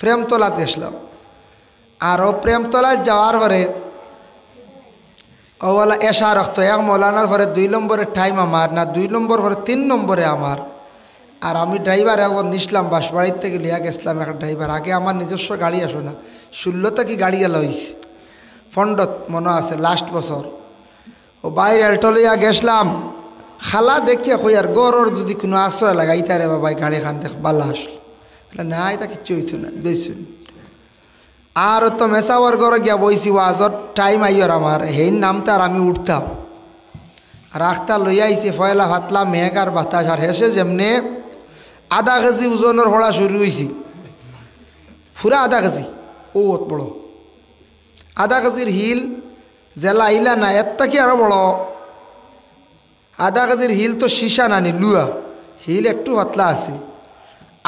প্রেমতলাত গেছিলাম। আর ও প্রেমতলায় যাওয়ার পরে ও বলা এসা রক্ত এক মৌলানার পরে 2 নম্বরের টাইম আমার, না 2 নম্বর পরে 3 নম্বরে আমার। আর আমি ড্রাইভার এখন নিসলাম, বাঁশবাড়ির থেকে লিয়া গেছিলাম একটা ড্রাইভার। আগে আমার নিজস্ব গাড়ি আসো না, 16তে কি গাড়ি গেল হয়েছে ফন্ডত মনে আছে লাস্ট বছর। ও বাইরে এল্টো লইয়া গেছিলাম, খালা দেখিয়া কই আর গরর যদি কোনো আশ্রয় লাগাইতা রে বাবা গাড়ি খান দেখ বালা আসলো না, এটা কিচ্ছু হইতো না দেখছুন। আর তো মেসাওয়ার ঘরে গিয়া বইছি, ওয়াজর টাইম আইয়র আমার হেই নামতা আর আমি উঠতাম। আর আখতা লইয়া আইছে ফয়লা ফাতলা মেঘ আর বাতাস। আর হেসে যেমনে আধা কেজি ওজনের হড়া শুরু হয়েছি, পুরা আধা কেজি, ও বড় আধা কেজির হিল জেলা আইলা না, এর কি আরো বড়। আধা কেজির হিল তো সীসা নানি লুয়া, হিল একটু পাতলা আছে।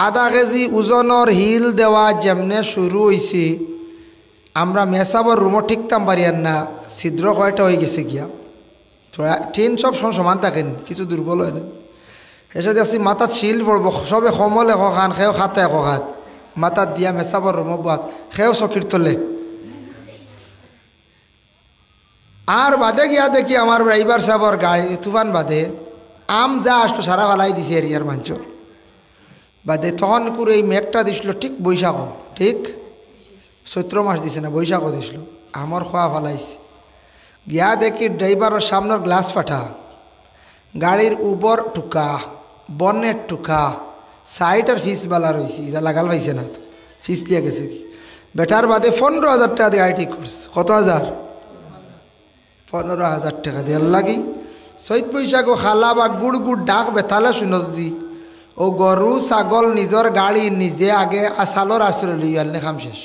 আধা কেজি ওজনের হিল দেওয়া যেমনে শুরু হয়েছে, আমরা মেসাবর রুমও ঠিকতাম পারিয়ার না, ছিদ্র কয়টা হয়ে গেছে গিয়া। ট্রেন সব সমান থাকেন, কিছু দুর্বল হয় না। এসে দেখছি মাথাত শিল পড়ব, সবে সমল এখ খান, সেও খাতে এখ খান, মাথাত দিয়া মেসাবর রুমো বাদ, সেও চকির তোলে। আর বাদে গিয়া দেখি আমার ড্রাইভার সাহেবর গাড়ি তুফান বাদে আম যা আসলো সারা ফালাই দিছে এরিয়ার মাঞ্চল বাদে। তখন করে এই মেঘটা দিছিল ঠিক বৈশাখ, ঠিক চৈত্র মাস দিছে না, বৈশাখও দিছিল। আমার খোয়া ফালাইছে গিয়া দেখি ড্রাইভারের সামনের গ্লাস ফাটা, গাড়ির উপর টুকা, বনের টুকা, সাইডের ফিস বালা রয়েছে, এটা লাগাল পাইছে না, ফিস দিয়ে গেছে কি বেটার বাদে 15,000 টাকা দিয়ে গাড়ি ঠিক করছে। কত হাজার? 15,000 টাকা দিয়ে লাগি। চৈত বৈশাখও খালা বা গুড় গুড় ডাক বেতালে শুনস দি, ও গরু ছাগল নিজের গাড়ি নিজে আগে আসালর আশ্রয় লই আনলে খাম শেষ।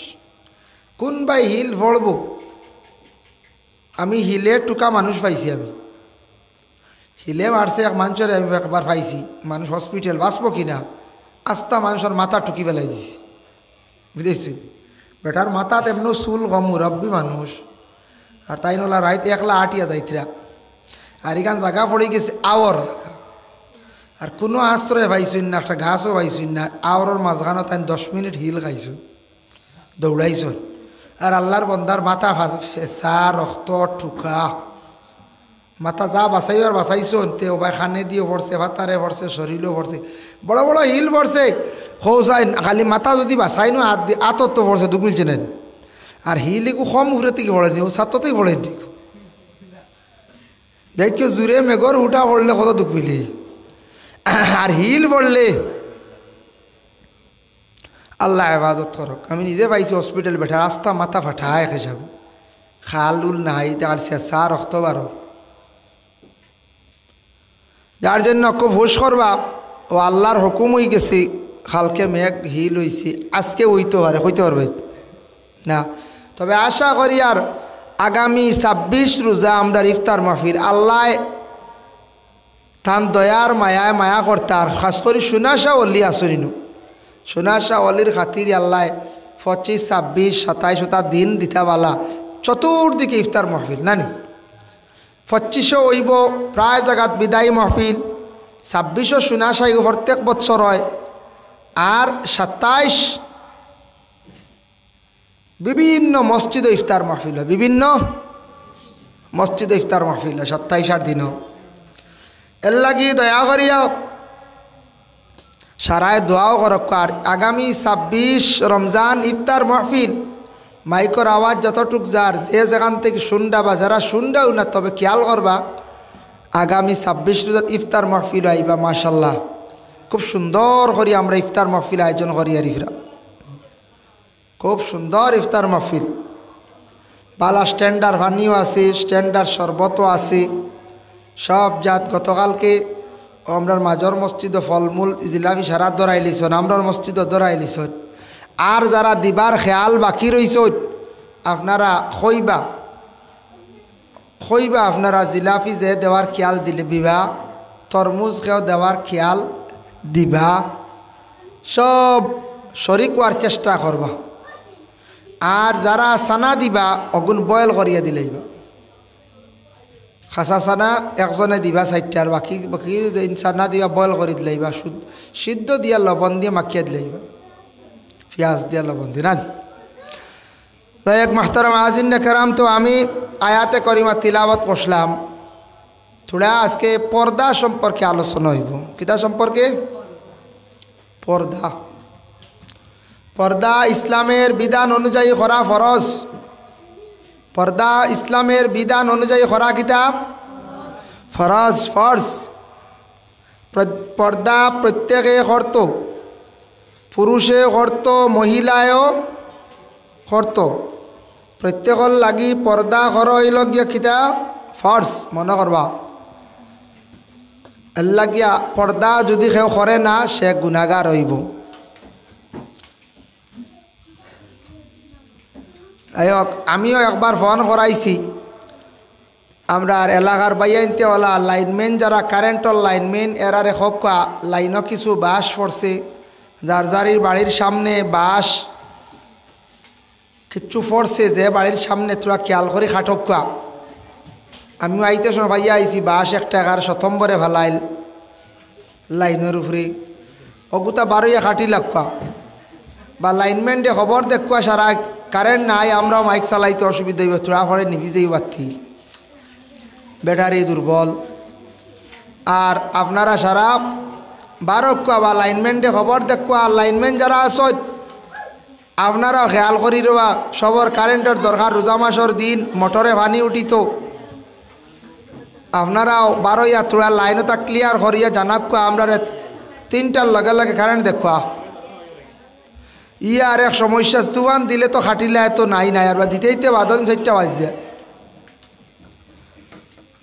কোনবাই হিল ভরব, আমি হিলে টুকা মানুষ পাইছি, আমি হিলে মারছে এক মানুষের আমি একবার পাইছি, মানুষ হসপিটাল বাঁচব কিনা, আস্তা মানুষের মাথা টুকি পেলাই দিছি, বুঝেছি। বেটার মাথাত এমন চুল কম, মুরব্বী মানুষ। আর তাই নলা রাইত একলা আটিয়া যাইতরা, আর এখান জায়গা পড়ে গেছে আওয়ার জায়গা, আর কোনো আশ্রয় পাইছুন না, একটা ঘাসও পাইছুন না। আওয়ারের মাঝখানো তাই 10 মিনিট হিল খাইছো, দৌড়াইছ। আর আল্লাহর বন্দার মাথা ফেসা, রক্ত, ঠুকা, মাথা যা বাঁচাইবার বাঁচাইছো তে ওবাই খানে দিয়ে পড়ছে, ভাতারে পড়ছে, শরীরও পড়ছে, বড় বড় হিল পড়ছে। খোসাই খালি মাথা যদি বাঁচাই নো হাত দিয়ে আতর তো পড়ছে, দুঃখ মিলছে নেন। আর হিল একটু কম ঘুরে থেকে পড়েনি, ও ছাত্রতেই পড়ে দিক দেখি জুড়ে মেঘর উঠা পড়লে কত দুঃখ মিলি। আর হিল পড়লে আল্লাহ হেফাজত করক। আমি নিজে পাইছি হসপিটাল বেঠা, রাস্তা মাথা ফাটায় খেসাব, খাল উল নাই, তার চেঁচা রক্ত বারো। যার জন্য খুব হুশ করবা, ও আল্লাহর হুকুম হয়ে গেছে, খালকে মেঘ হিল হয়েছে, আজকে হইতে পারে, হইতে পারবে না। তবে আশা করি আর আগামী 26 রোজা আমরা ইফতার মাহফিল আল্লাহ তান দয়ার মায়ায় মায়া করতে, আর খাস করি সোনাশা অলি আসরিনু, সোনাশা অলির খাতির আল্লাহ 25, 26, 27 দিন দিতাওয়ালা চতুর্দিকে ইফতার মাহফিল নানি। 25 হইব প্রায় জায়গাত বিদায়ী মাহফিল, 26 সোনাশা প্রত্যেক বৎসর হয়, আর 27 বিভিন্ন মসজিদে ইফতার মাহফিল হয়, বিভিন্ন মসজিদে ইফতার মাহফিল হয় 27 দিনও। এর লাগি দয়া করিয়া সারায় দোয়াও করক। আর আগামী 26 রমজান ইফতার মাহফিল মাইকর আওয়াজ যতটুক যার যে যেখান থেকে শুনডা বা যারা শুনডাও না, তবে খেয়াল করবা আগামী 26 রোজাত ইফতার মাহফিল আইবা। মাশাল্লাহ খুব সুন্দর করি আমরা ইফতার মাহফিল আয়োজন করি, আর ইফরা খুব সুন্দর ইফতার মাহফিল, বালা স্ট্যান্ডার পানিও আছে, স্ট্যান্ডার শরবতও আছে, সব জাত। গতকালকে আমরার মাজর মসজিদও ফলমূল জিলাপি সারা দরাই লিছন, আমরার মসজিদও দরাই লিছন। আর যারা দিবার খেয়াল বাকি রইছন আপনারা খইবা আপনারা জিলাপি যে দেওয়ার খেয়াল দিলে বিবা, তরমুজ খেয়েও দেওয়ার খেয়াল দিবা, সব শরিক হওয়ার চেষ্টা করবা। আর যারা সানা দিবা অগুন বয়েল করিয়া দিলেইবা, খাসা সানা একজনে দিবা 4টা, আর বাকি সানা দিবা বয়েল করে দিলেইবা, সিদ্ধ দিয়া লবণ দিয়ে মাখিয়া দিলেইবা, পেঁয়াজ দিয়ে লবণ দিলেন। তাই এক মাহতারাম আজিন কেরাম, তো আমি আয়াতে করিমা তিলাওয়াত করলাম। থোড়া আজকে পর্দা সম্পর্কে আলোচনা হইব। কিতা সম্পর্কে? পর্দা। পর্দা ইসলামের বিধান অনুযায়ী করা ফরজ। পর্দা ইসলামের বিধান অনুযায়ী করা কিতা? ফরজ, ফরজ। পর্দা প্রত্যেকে করত, পুরুষে করত, মহিলায়ও করত। প্রত্যেকর লাগি পর্দা কর হইল গিয়া কিতা? ফরজ। মনে করবা আল্লাহ গিয়া পর্দা যদি কেউ করে না সে গুনাহগার হইব। আমিও একবার ফোন করাইছি আমরা এলাকার বাইয়াইনতেওয়ালা লাইনম্যান, যারা কারেন্টর লাইনম্যান, এরারে খোকা লাইনও কিছু বাঁশ পড়ছে, যার যারির বাড়ির সামনে বাঁশ কিচ্ছু পড়ছে, যে বাড়ির সামনে তোরা খেয়াল করে খাটকা। আমিও আইতে সময় ভাইয়া আইছি, বাঁশ 1 টাকার শতম্বরে ভালাইল লাইনের উপরে, অগুতা 12 খাটি লাগবা। বা লাইনম্যানটে খবর দেখবা সারা কারেন্ট নাই, আমরাও মাইক চালাইতে অসুবিধা হইব, তোরা পরে নিভি যাই পারতি, ব্যাটারি দুর্বল। আর আপনারা সারা 12 বা লাইনম্যানটে খবর দেখবা, লাইনম্যান যারা আসত আপনারাও খেয়াল করি রবা, সবর কারেন্টের দরকার। রোজা মাসের দিন মোটরে পানি উঠিত, আপনারাও 12 তোরা লাইনও তা ক্লিয়ার করিয়া জানাক্কা, আমরা 3টার লগে লগে কারেন্ট দেখবা। আর এক সমস্যা, চুয়ান দিলে তো খাটিলে এত নাই নাই, আর দিতেইতে বাদন 4টা বাজছে।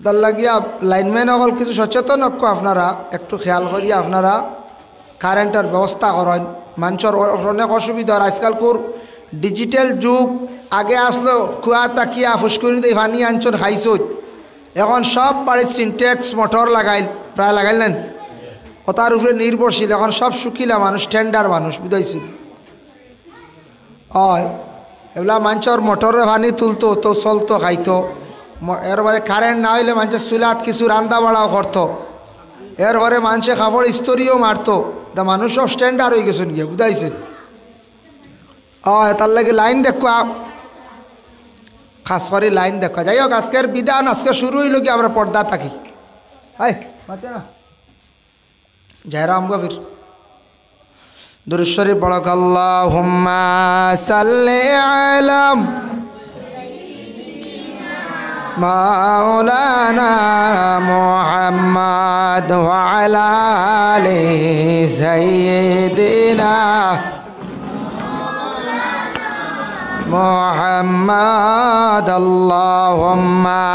তার লাগিয়া লাইনম্যান সকল কিছু সচেতন হক, আপনারা একটু খেয়াল করিয়া আপনারা কারেন্টের ব্যবস্থা করেন। মানুষের অনেক অসুবিধা। আজকাল কোর ডিজিটাল যুগ, আগে আসলো কুয়া তাকিয়া ফুসকুনি দিয়ে পানি আনছন খাইছত, এখন সব বাড়ির সিনটেক্স মোটর লাগাইল, প্রায় লাগাইলেন, ওটার উপরে নির্ভরশীল। এখন সব শুকিলা মানুষ, টেন্ডার মানুষ, বুঝাইছিল। এগুলা মানুষের মোটরে পানি তুলতো তো চলতো, খাইতো। এর বাদে কারেন্ট না হইলে মানুষের চুলাত কিছু রান্না বাড়াও করতো, এরপরে মানুষে কাপড় ইস্ত্রিও মারতো। তা মানুষ সব স্ট্যান্ডার্ড হয়ে গেছেন গিয়ে, বুঝাইছে। তার লাগে লাইন দেখা, খাস করে লাইন দেখা। যাই হোক, আজকের বিধান আজকে শুরু হইল কি আমরা পর্দা থাকি। জয়রাম গভীর দুরূদ শরীফ পড়ক। আল্লাহুম্মা সাল্লি আলা মাওলানা মুহাম্মদ ওয়া আলা আলি সাইয়্যিদিনা মুহাম্মদ। আল্লাহুম্মা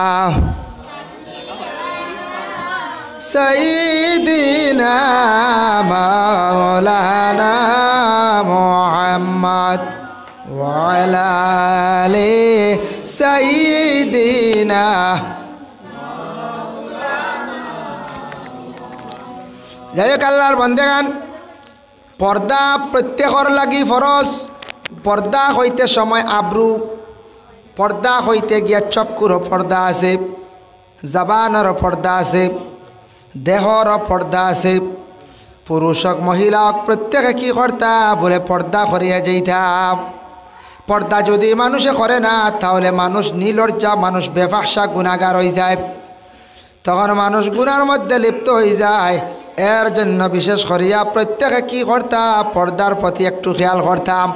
সাইয়্যিদিনা মাওলানা মুহাম্মদ ওয়া আলা আলি সাইয়্যিদিনা। যাই হোক, আল্লাহর বান্দাগান, পর্দা প্রত্যেকর লাগি ফরজ। পর্দা হইতে সময় আব্রু, পর্দা হইতে গিয়া চক্ষুরও পর্দা আছে, জবানেরও পর্দা আছে, দেহরও পর্দা আছে। পুরুষ হোক মহিলা হোক প্রত্যেকে কি করতা বলে পর্দা করিয়া যাইতাম। পর্দা যদি মানুষে করে না তাহলে মানুষ নির্লজ্জা, মানুষ বেফাহশা গুনাহগার হয়ে যায়, তখন মানুষ গুনার মধ্যে লিপ্ত হয়ে যায়। এর জন্য বিশেষ করিয়া প্রত্যেকে কি করতাম, পর্দার প্রতি একটু খেয়াল করতাম।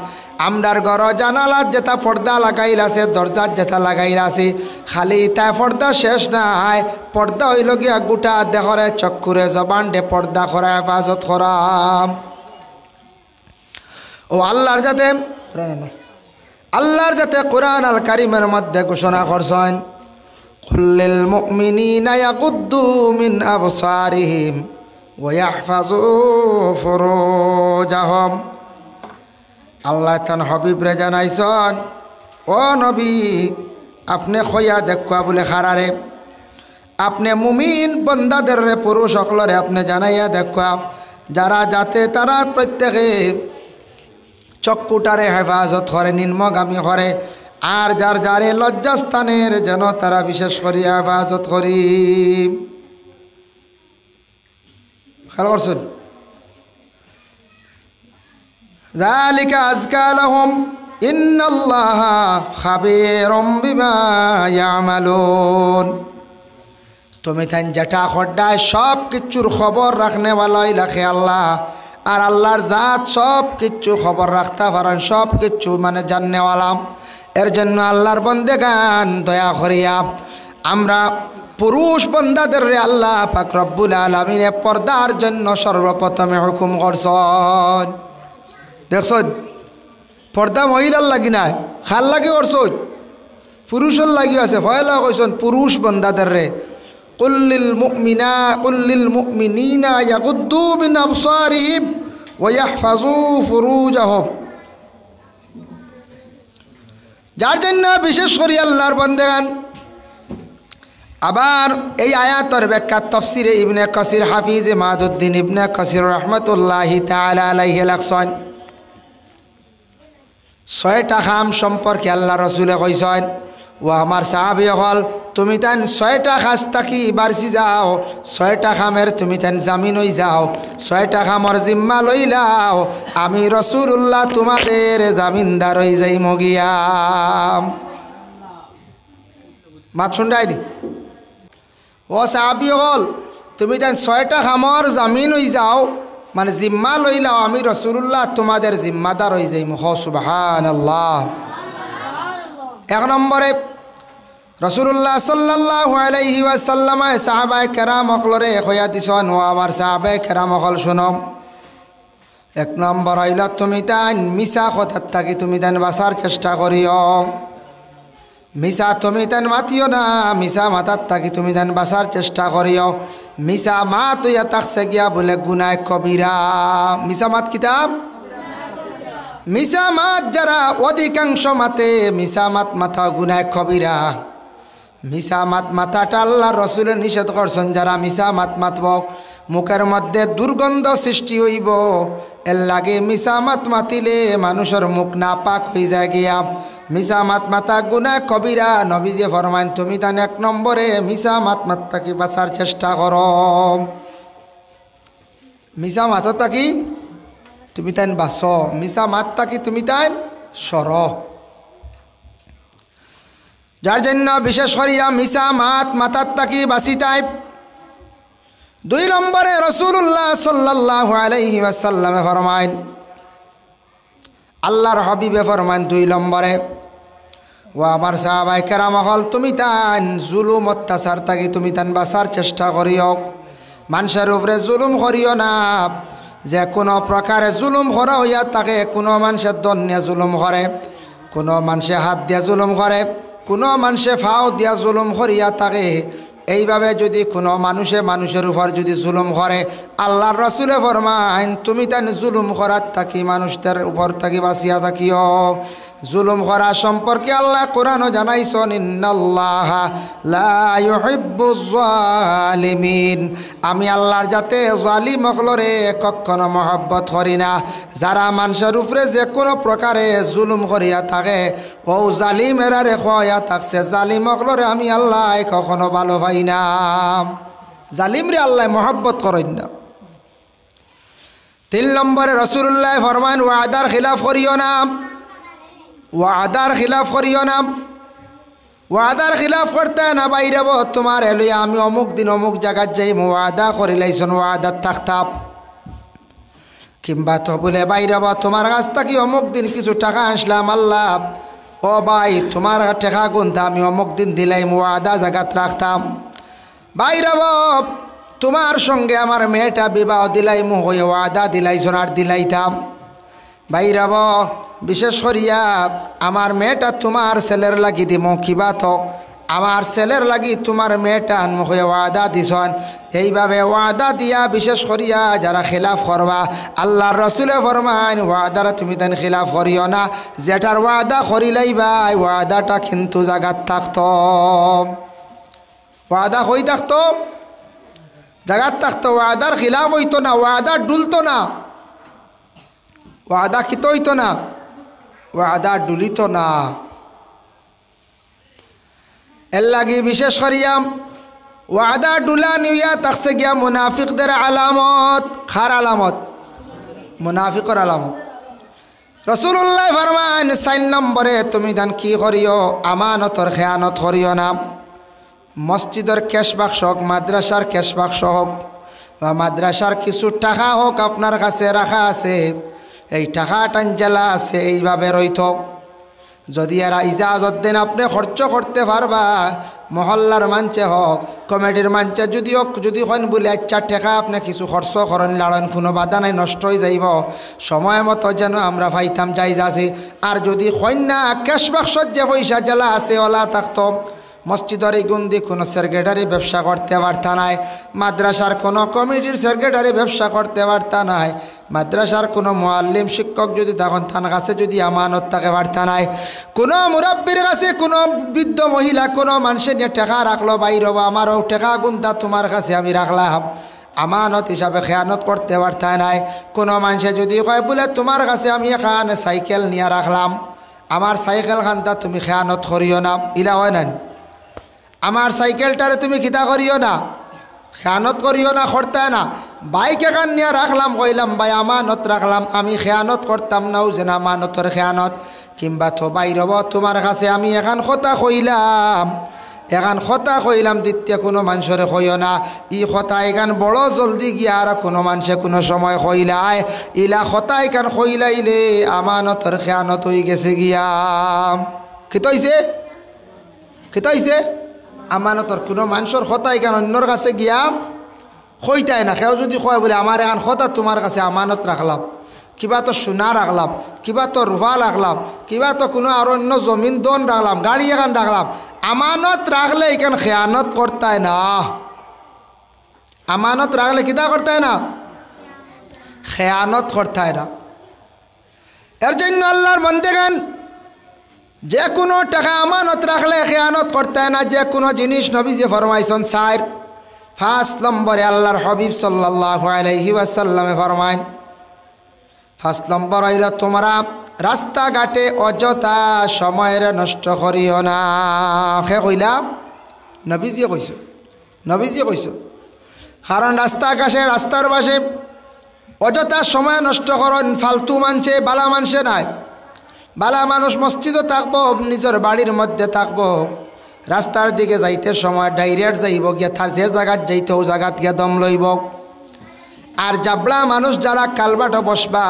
আমরার ঘর জানালার যেটা পর্দা লাগাইল আছে, দরজার যেটা লাগাইল আছে, খালি তাই পর্দা শেষ নাই, পর্দা হইল গিয়া গোটা দেহরে, চক্ষুরে, জবানডে পর্দা করা, হেফাজত করাম। ও আল্লাহর যাতে কোরআন আল কারিমের মধ্যে ঘোষণা করছেন, কুল্লিল মুমিনিনা ইয়াগুদ্দু মিন আবসারিহিম ওয়া ইয়াহফাযু ফুরুজাহুম। আল্লাহ তান হবিবরে জানাইছেন, ও নবী আপনি খয়া দেখা বলে খারারে, আপনি মুমিন বন্দাদের পুরুষ সকলরে আপনি জানাইয়া দেখা, যারা যাতে তারা প্রত্যেকে চক্ষুটারে হেফাজত করে, নিম্নগামী করে, আর যার যারে লজ্জাস্থানের যেন তারা বিশেষ করিয়া হেফাজত করি। খেয়াল করছেন? যালিকা আযকা লাহুম ইন্নাল্লাহা খাবীরুম বিমা ইয়ামালুন। তুমি তাই যেটা খড্ডায় সব কিছুর খবর রাখনেওয়ালাই রাখে আল্লাহ, আর আল্লাহর জাত সব কিছু খবর রাখতে পারেন, সব কিছু মানে জাননেওয়ালাম। এর জন্য আল্লাহর বন্দেগান দয়া করিয়া আমরা পুরুষ বন্দাদের রে আল্লাহ পাক রব্বুল আলামিনে পর্দার জন্য সর্বপ্রথমে হুকুম করছেন। দেখছেন পর্দা মহিলার লাগি নাই, খার লাগে করছেন, পুরুষের লাগি আছে। ভয়লা কইছেন পুরুষ বন্দাদের রে কুল্লিল মুমিনিনা ইয়াগুদ্দু মিন আবসারিহিম ওয়া ইয়াহফাজু ফুরুজাহুম। যার জন্য বিশেষ করে আল্লাহর বান্দাগান আবার এই আয়াতের ব্যাখ্যা তাফসিরে ইবনে কাসির হাফিজ মাদউদ্দিন ইবনে কাসির রাহমাতুল্লাহি তাআলা আলাইহি লেখছেন, 6টা কাম সম্পর্কে আল্লাহ রাসূলে কইছেন, ও আমার সাহাবী হল তুমি তান 6টা কাজ থাকি বারসি যাও, 6টা কামের তুমি তান জামিন হই যাও, 6টা কামর জিম্মা লইলাও, আমি রাসূলুল্লাহ তোমাদের জামিনদার হই যাই মগিয়াম। মাত শুনডাইনি ও সাহাবী হল তুমি তান 6টা কামর জামিন হই যাও, মানে জিম্মা লইলাও, আমি রাসূলুল্লাহ তোমাদের জিম্মাদার হই যাই। সুবহানাল্লাহ। 1 নম্বরে রাসূলুল্লাহ সাল্লাল্লাহু আলাইহি ওয়াসাল্লাম সাহাবায়ে কেরাম হলরে কইয়া দিছেন, ও আমার সাহাবায়ে কেরাম হল শুনো, 1 নম্বর হইল তুমি তান মিছা কথার থাকি তুমি তান বাঁচার চেষ্টা করিও। মিছা তুমি তান মাতিও না, মিছা মাতার থাকি তুমি তান বাঁচার চেষ্টা করিও। মিছা মাত হইয়া থাকছে গিয়া বলে গুনাহ কবিরা। মিছা মাত কিতাব মিছা মাত যারা অধিকাংশ মাতে, মিছা মাত মাথা গুনাহ কবিরা। মিছা মাত মাথাটা আল্লাহ রসুলের নিষেধ করছেন, যারা মিছা মাত মাতব মুখের মধ্যে দুর্গন্ধ সৃষ্টি হইব, এর লাগে মিছা মাত মাতিলে মানুষের মুখ না পাক হয়ে যায় গিয়া। মিছা মাত মাতা গুনাহ কবিরা। নবীজি ফরমান তুমি তান 1 নম্বরে মিছা মাত মাত্তাকি বাঁচার চেষ্টা করো। মিছা মাত থাকি তুমি তাই বাঁচ, মিছা মাত থাকি তুমি তাই সর। যার জন্য বিশেষ করিয়া মিছা মাত মাতার থাকি বাঁচি তাই। 2 নম্বরে রাসূলুল্লাহ সাল্লাল্লাহু আলাইহি ওয়াসাল্লামে ফরমাইন, আল্লাহর হাবিবে ফরমান 2 নম্বরে, ও আমার সাহাবায়ে কেরাম হল তুমি তান জুলুম অত্যাচার থাকি তুমি তান বাঁচার চেষ্টা করিও। মানুষের উপরে জুলুম করিও না, যে কোনো প্রকারে জুলুম করা হইয়া থাকে। কোনো মানুষের দন নিয়ে জুলুম করে, কোনো মানুষে হাত দিয়া জুলুম করে, কোনো মানুষে ফাও দিয়া জুলুম করিয়া থাকে। এইভাবে যদি কোনো মানুষের উপর যদি জুলুম করে, আল্লাহর রাসূলে ফরমাইন তুমি তান জুলুম করার থাকি মানুষদের উপর থাকি বাঁচিয়া থাকিও। জুলুম করা সম্পর্কে আল্লাহ কোরআনও জানাইছেন, ইন্নাল্লাহা লা ইউহিব্বুজ জালিমিন। আমি আল্লাহর যাতে জালিম হলরে কখনো মহব্বত করি না। যারা মানুষের উপরে যে কোনো প্রকারে জুলুম করিয়া থাকে, ও জালিমেরা রে খয়া থাকছে, জালিম হলরে আমি আল্লাহ কখনো ভালো পাই না। জালিম রে আল্লাহ মহব্বত করেন না। 3 নম্বরে রাসূলুল্লাহ ফরমান ওয়াদার খিলাফ করিও না। ওয়াদার খিলাফ করিও না। ওয়াদার খিলাফ করতে না বাইরেব তোমার এলইয়া আমি অমুক দিন অমুক জায়গায় যাই ওয়াদা করিলাইছন, ওয়াদার থাকতাম। কিংবা তো বলে বাইরেব তোমার কাছ থেকে অমুক দিন কিছু টাকা আসলাম, আল্লাহ ও ভাই তোমার টাকা গুনতে আমি অমুক দিন দিলাই, ওয়াদা জায়গাত রাখতাম। বাইরেব তোমার সঙ্গে আমার মেয়েটা বিবাহ দিলাই, হয়ে ওয়াদা দিলাইছন আর দিলাইতাম। বাইরাব বিশেষ করিয়া আমার মেয়েটা তোমার ছেলের লাগি দিম, কিবা তো আমার ছেলের লাগি তোমার মেয়েটা মুখে ওয়াদা দিছন। এইভাবে ওয়াদা দিয়া বিশেষ করিয়া যারা খিলাফ করবা, আল্লাহর রাসূলে ফরমান ওয়াদার তুমি তেন খিলাফ করিও না। যেটার ওয়াদা করিলাইবা ওয়াদাটা কিন্তু জায়গাত থাকতো, ওয়াদা হই থাকতো, জায়গাত থাকতো। ওয়াদার খিলাফ হইতো না, ওয়াদা ডুলতো না, ওয়াদা কিতো হইতো না, ওয়াদা ডুলিত না। এর লাগি বিশেষ করিয়া ওয়াদা ডুলা নিয়া থাকছে গিয়া মুনাফিকদের আলামত। খার আলামত? মুনাফিকর আলামত। রাসূলুল্লাহ ফরমান 4 নম্বরে তুমি দান কি করিও আমানতর খেয়ানত করিও না। মসজিদের ক্যাশ বাক্স হোক, মাদ্রাসার ক্যাশ বাক্স হোক বা মাদ্রাসার কিছু টাকা হোক আপনার কাছে রাখা আছে, এই টাকা টাঞ্জালা আছে এইভাবে রইত। যদি এরা ইজাজত দেন আপনি খরচ করতে পারবা, মহল্লার মানছে হোক কমিটির মানছে যদি হোক, যদি হন বলে আচ্ছা টাকা আপনি কিছু খরচ করেন লাড়ন কোনো বাধা নাই, নষ্ট হয়ে যাইব, সময় মতো যেন আমরা পাইতাম যাই যাচ্ছে। আর যদি হন না ক্যাশ বাক্সত যে পয়সা জ্বালা আছে ওলা থাকতো, মসজিদের এই গুন্দি কোনো সেক্রেটারি ব্যবসা করতে পারতা নাই, মাদ্রাসার কোনো কমিটির সেক্রেটারি ব্যবসা করতে পারতা নাই, মাদ্রাসার কোনো মুআল্লিম শিক্ষক যদি তখন তার কাছে যদি আমানত থাকে পারতা নাই, কোনো মুরব্বীর কাছে কোনো বৃদ্ধ মহিলা কোনো মানুষের নিয়ে টাকা রাখলো বাইর হবো আমারও টাকা গুন্তা তোমার কাছে আমি রাখলাম, আমানত হিসাবে খেয়ানত করতে পারতা নাই। কোনো মানুষে যদি কয় বলে তোমার কাছে আমি এখানে সাইকেল নিয়ে রাখলাম, আমার সাইকেল খানটা তুমি খেয়ানত করিও না, ইলা হয় না, আমার সাইকেলটারে তুমি খিতা করিও না, খেয়ানত করিও না, করতে না। বাইক এখান নিয়ে রাখলাম, কইলাম ভাই আমানত রাখলাম, আমি খেয়ানত করতাম নাও যেন আমানতর খেয়ানত, কিংবা তো বাইরব তোমার কাছে আমি এখান কথা কইলাম, এখান কথা কইলাম দ্বিতীয় কোনো মানুষের কইও না, ই কথা এখান বড় জলদি গিয়া আর কোনো মানুষে কোনো সময় কইলাই, ইলা কথা এখান কইলাইলে আমানতর খেয়ানত হয়ে গেছে গিয়া। খিতাইছে খিতাইছে আমানতর কোনো মানুষের কথা এখান অন্যর কাছে গিয়া কইতাই না। কেউ যদি কয় বলে আমার এখন কথা তোমার কাছে আমানত রাখলাম, কিবা তো সোনা রাখলাম, কিবা তো রুফা রাখলাম, কিবা তো কোনো আর অন্য জমিন দন রাখলাম, গাড়ি এখান রাখলাম, আমানত রাখলে এখান খেয়ানত করতায় না, আমানত রাখলে কিতা করতায় না, খেয়ানত করতায় না। এর জন্য আল্লাহর বান্দাগণ যে কোনো টাকা আমানত রাখলে খেয়ানত করতায় না। যে কোনো জিনিস নবীজি ফরমাইছেন 5 নম্বরে আল্লাহর হাবিব সাল্লাল্লাহু আলাইহি ওয়াসাল্লামে ফরমায় 5 নম্বর হইল তোমরা রাস্তাঘাটে অযথা সময়ের নষ্ট করিও না। সে কইলা নবীজি কইছো, নবীজি কইছো, কারণ রাস্তার পাশে অযথা সময় নষ্ট করেন ফালতু মানছে, বালা মানছে নাই, বালা মানুষ মসজিদও থাকবো, নিজের বাড়ির মধ্যে থাকবো, রাস্তার দিকে যাইতে সময় ডাইরেক্ট যাইব গিয়া, তার যে জায়গাত যাইতে ও জায়গাত গিয়া দম লইব। আর জাবলা মানুষ যারা কালবাটে বসবা,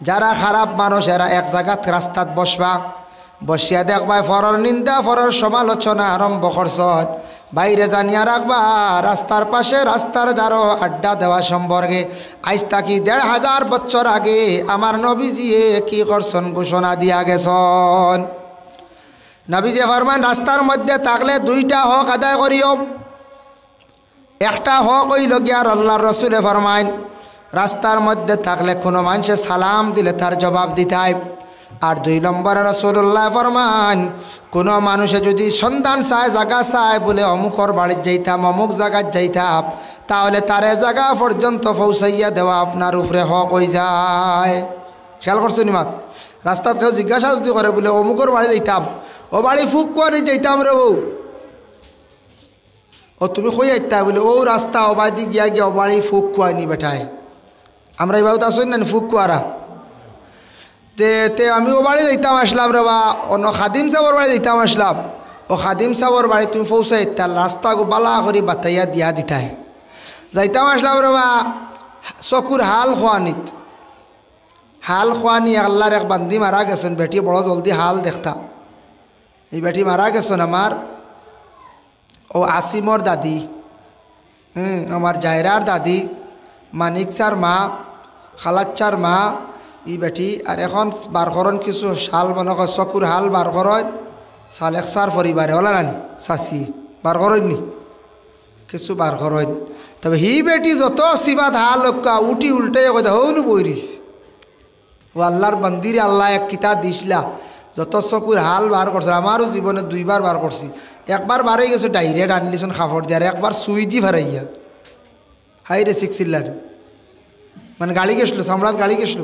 যারা খারাপ মানুষ এরা এক জায়গাত রাস্তাত বসবা, বসিয়া দেখবা ফরর নিন্দা ফরর সমালোচনা আরম্ভ করছত, বাইরে জানিয়া রাখবা রাস্তার পাশে রাস্তার দ্বারো আড্ডা দেওয়া সম্পর্কে আজ তাকি ১৫০০ বছর আগে আমার নবীজিয়ে কি করছেন ঘোষণা দিয়া গেছেন। নবীজি ফরমান রাস্তার মধ্যে থাকলে 2টা হক আদায় করিও। একটা হক হইল গিয়ার আল্লাহর রসুলে ফরমাইন রাস্তার মধ্যে থাকলে কোনো মানুষে সালাম দিলে তার জবাব দিতাই। আর 2 নম্বরে রাসূলুল্লাহ ফরমান কোনো মানুষে যদি সন্ধান চায়, জায়গা চায় বলে অমুকর বাড়ির যাইতাম, অমুক জায়গায় যাইতাম, তাহলে তারে জায়গা পর্যন্ত পৌঁছাইয়া দেওয়া আপনার উপরে হক হয়ে যায়। খেয়াল করছো নিমাত, রাস্তাত কেউ জিজ্ঞাসা যদি করে বলে অমুকর বাড়ি যাইতাম, ও বাড়ি ফুক কোয়ানি যাইতাম রে বউ, ও তুমি কই আইতা বলে ও রাস্তা ও বাড়ি গিয়া গিয়া ও বাড়ি ফুক কোয়ানি বেটায়, আমরা এইভাবে তো আসই না ফুক কোয়ারা তে আমি ও বাড়ি যাইতাম আসলাম রে বা অন্য খাদিম সাহর বাড়ি যাইতাম আসলাম, ও খাদিম সাহর বাড়ি তুমি পৌঁছাই তার রাস্তা বালা করি বাতাইয়া দিয়া দিতাই যাইতাম আসলাম রে বা চকুর হাল খোয়ানিত, হাল খোয়ানি আল্লাহর এক বান্দি মারা গেছেন, বেটি বড় জলদি হাল দেখতাম, এই বেটি মারা গেছেন আমার ও আসিমর দাদি, আমার জায়রার দাদি, মানিকচার মা, খালাচ্চার মা, ই বেটি। আর এখন বার করন কিছু শাল মনে কর চকুর হাল বার করেন সালেকসার পরিবারে ওলা নানি চাচি বার করেননি কিছু বার করেন। তবে হি বেটি যত সিবাত হাল উঠি উল্টে কথা হৌনু বইরিস ও আল্লাহর মন্দিরে আল্লাহ এক কিতাব দিছিলা, যত চকুর হাল বার করছে আমারও জীবনে 2বার বার করছি। একবার বাড়াই গেছে ডাইরেক্ট আনলিছন খাফর দিয়ে, আর একবার সুই দি ভারাইয়া হাই রে শিখছিলাম, মানে গাড়ি গেছিল সম্রাট গাড়ি গেছিল,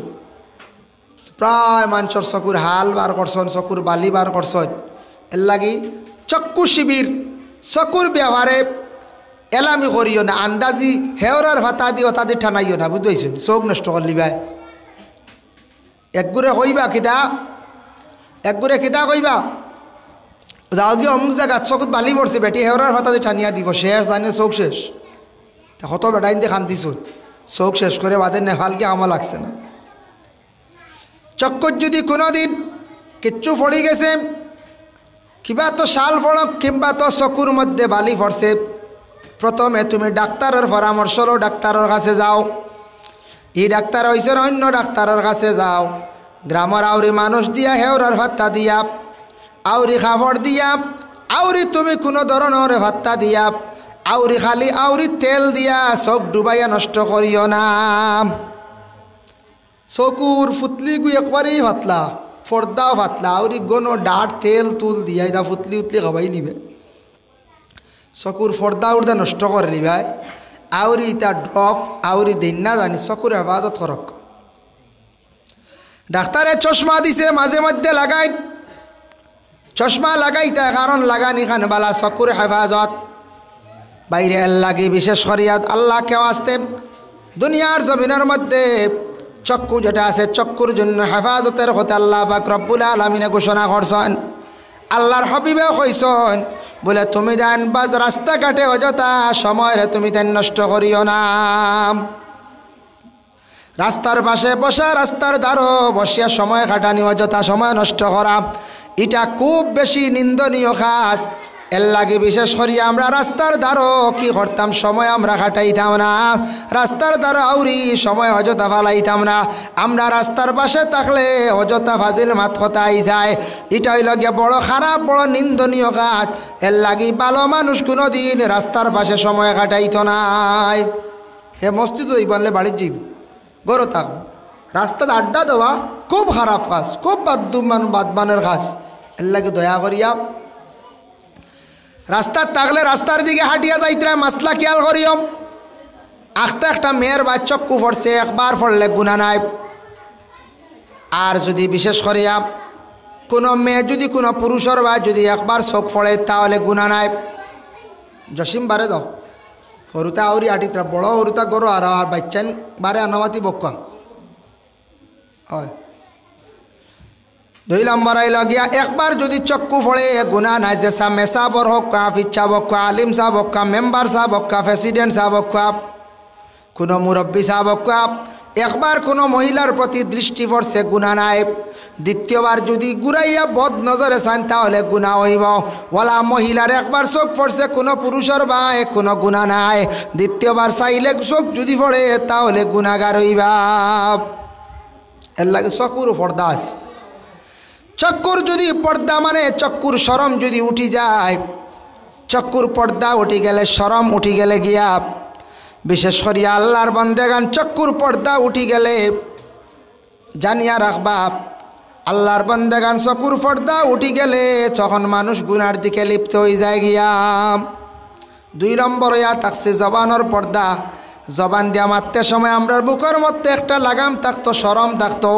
প্রায় মানুষের চকুর হাল বার করছেন, চকুর বালি বার করছেন। এর লাগি চক্ষু শিবির চকুর ব্যবহারে এলামি করিও না, আন্দাজি হেওরার ভাতা দিও তাদের ঠানাইও না, বুঝতেছেন চোখ নষ্ট করলি ভাই। একগুড়ে কইবা কিতা একগুড়ে কিতা কইবা যাও গিয়ে অমুক জায়গা চকুত বালি পড়ছে বেটি হেওরার হঠাৎ টানিয়া দিব শেষ জানে চোখ শেষ কত বেটাইন দিয়ে খান্দিছ চোখ শেষ করে বাদে নেফাল গিয়ে আমা লাগছে না। চক্কর যদি কোনো দিন কিচ্ছু পড়ি গেছে কিবা তো শাল ফড়ক কিংবা তো চকুর মধ্যে বালি পড়ছে প্রথমে তুমি ডাক্তারের পরামর্শ লো ডাক্তারের কাছে যাও। এই ডাক্তার হয়েছে অন্য ডাক্তারের কাছে যাও। গ্রামের আউরি মানুষ দিয়া হেওরার ভাত্তা দিয়া আউরি খাবার দিয়া আউরি তুমি কোনো ধরনের ভাত্তা দিয়া আউরি খালি আউরি তেল দিয়া চোখ ডুবাইয়া নষ্ট করিও না। চকুর ফুতলি গু একবারেই ভাতলা পর্দাও ভাতলা আউরি গনো ডাট তেল তুল দিয়া এটা ফুতলি উতলি খাবাই নিবে চকুর পর্দা উর্দা নষ্ট করে নিবাই আউরি ইটা ড্রপ আউরি দিন না জানি চকুর হেফাজত করক। ডাক্তারে চশমা দিছে মাঝে মধ্যে লাগাই চশমা লাগাইতে কারণ লাগানি খান বালা চকুর হেফাজত বাইরে লাগি বিশেষ করিয়াত আল্লাহ কেউ আসতে দুনিয়ার জমিনের মধ্যে চক্ষু যেটা আছে চক্ষুর জন্য হেফাজতের কথা আল্লাহ পাক রব্বুল আলামিনে ঘোষণা করছেন। আল্লাহর হাবিবে কইছেন বলে তুমি জান বাজ রাস্তাঘাটে অযথা সময় তুমি তেন নষ্ট করিও না। রাস্তার পাশে বসা রাস্তার ধারো বসিয়া সময় কাটানি অযথা সময় নষ্ট করা এটা খুব বেশি নিন্দনীয় কাজ। এর লাগে বিশেষ করিয়া আমরা রাস্তার ধারো কি করতাম সময় আমরা কাটাইতাম না রাস্তার ধারো আউরি সময় অযথা ফালাইতাম না। আমরা রাস্তার পাশে থাকলে অযথা ফাজিল মাত কথাই যায় এটা হইল গিয়া বড় খারাপ বড় নিন্দনীয় কাজ। এর লাগি ভালো মানুষ কোনো দিন রাস্তার পাশে সময় কাটাইত নাই। হে মসজিদ এই বললে বাড়ির জীব গরো থাকবো রাস্তার আড্ডা দেওয়া খুব খারাপ কাজ খুব বাদবানের কাজ। এর লাগে দয়া করিয়া রাস্তার থাকলে রাস্তার দিকে হাঁটিয়া যাইতরা মাসলা খেয়াল করিও। আখতে একটা মেয়ের বা চক্ষু পড়ছে একবার পড়লে গুণা নাই। আর যদি বিশেষ করিয়া কোনো মেয়ে যদি কোনো পুরুষের বা যদি একবার চোখ পড়ে তাহলে গুণা নাই। জসিম বারে দাও হরুতা আউরি আটিতরা বড় হরুতা গরো আর বাচ্চান বারে আনামাতি বক্কা হয়। 2 নম্বর আইল গিয়া একবার যদি চক্ষু পড়ে গুণা নাই। যে মেসা বর হোক হাফিজ সাহেব হোক আলিম সাহেব হোক মেম্বার সাহেব হোক প্রেসিডেন্ট সাহেব হোক কোনো মুরব্বী সাহেব হোক একবার কোনো মহিলার প্রতি দৃষ্টি পড়ছে গুণা নাই। দ্বিতীয়বার যদি ঘুরাইয়া বদ নজরে চান তাহলে গুণা হইব। ওলা মহিলার একবার চোখ পড়ছে কোনো পুরুষের ভাই কোনো গুণা নাই। দ্বিতীয়বার চাইলে চোখ যদি পড়ে তাহলে গুণাগার হইবা। এর লাগে চকুর পর্দা আছে। চক্ষুর যদি পর্দা মানে চক্ষুর শরম যদি উঠি যায় চক্ষুর পর্দা উঠি গেলে শরম উঠি গেলে গিয়া বিশেষ করিয়া আল্লাহর বান্দাগান চক্ষুর পর্দা উঠি গেলে জানিয়া রাখবা আল্লাহর বান্দাগান চক্ষুর পর্দা উঠি গেলে তখন মানুষ গুনার দিকে লিপ্ত হয়ে যায় গিয়া। 2 নম্বর ইয়া থাকছে জবানের পর্দা। জবান দিয়া মারতে সময় আমরা মুখের মধ্যে একটা লাগাম থাকতো শরম থাকতো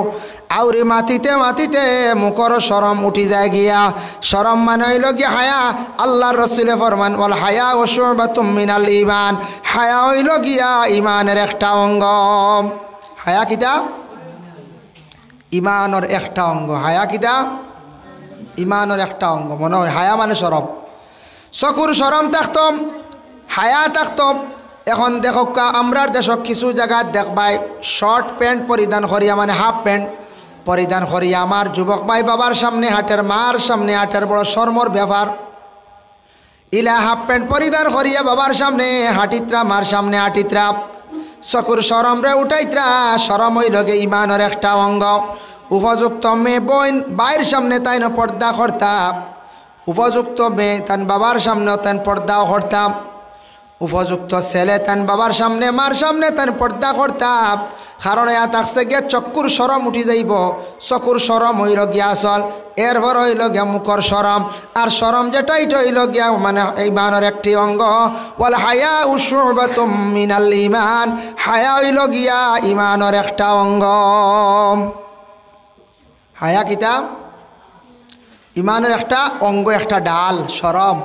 আউরি মাতিতে মাতিতে মুখর শরম উঠি যায় গিয়া। শরম মানে হইল গিয়া হায়া। আল্লাহর রসুলে ফরমান বল হায়া ও শুবাতুম মিনাল ঈমান। হায়া হইল গিয়া ইমানের একটা অঙ্গ। হায়া কিতা ইমানের একটা অঙ্গ। হায়া কিতা ইমানের একটা অঙ্গ। মনে হয় হায়া মানে শরম। চকুর শরম থাকতো হায়া থাকতো। এখন দেখো আমরার দেশক কিছু জায়গায় দেখবাই শর্ট প্যান্ট পরিধান করিয়া মানে হাফ প্যান্ট পরিধান করিয়া আমার যুবক ভাই বাবার সামনে হাটের মার সামনে হাটের বড় শর্মর ব্যাপার। ইলা হাফ প্যান্ট পরিধান করিয়া বাবার সামনে হাঁটিত্রা মার সামনে হাঁটিত্রা চকুর শরম রে উঠাইত্রা। শরম হইল গে ইমানের একটা অঙ্গ। উপযুক্ত মেয়ে বোন বাইর সামনে তাই না পর্দা করতাম। উপযুক্ত মেয়ে তান বাবার সামনেও তান পর্দাও করতাম। উপযুক্ত ছেলে তান বাবার সামনে মার সামনে তান পর্দা করতাম। কারণ এত থাকছে গিয়া চক্ষুর শরম উঠি যাইব। চকুর শরম হইল গিয়া আসল। এরপর হইল গিয়া মুখর শরম। আর শরম যেটা এটা হইল গিয়া মানে ইমানের একটি অঙ্গ। ওয়াল হায়া শুবাতুম মিনাল ঈমান। হায়া হইল গিয়া ইমানের একটা অঙ্গ। হায়া কিতা ইমানের একটা অঙ্গ একটা ডাল। শরম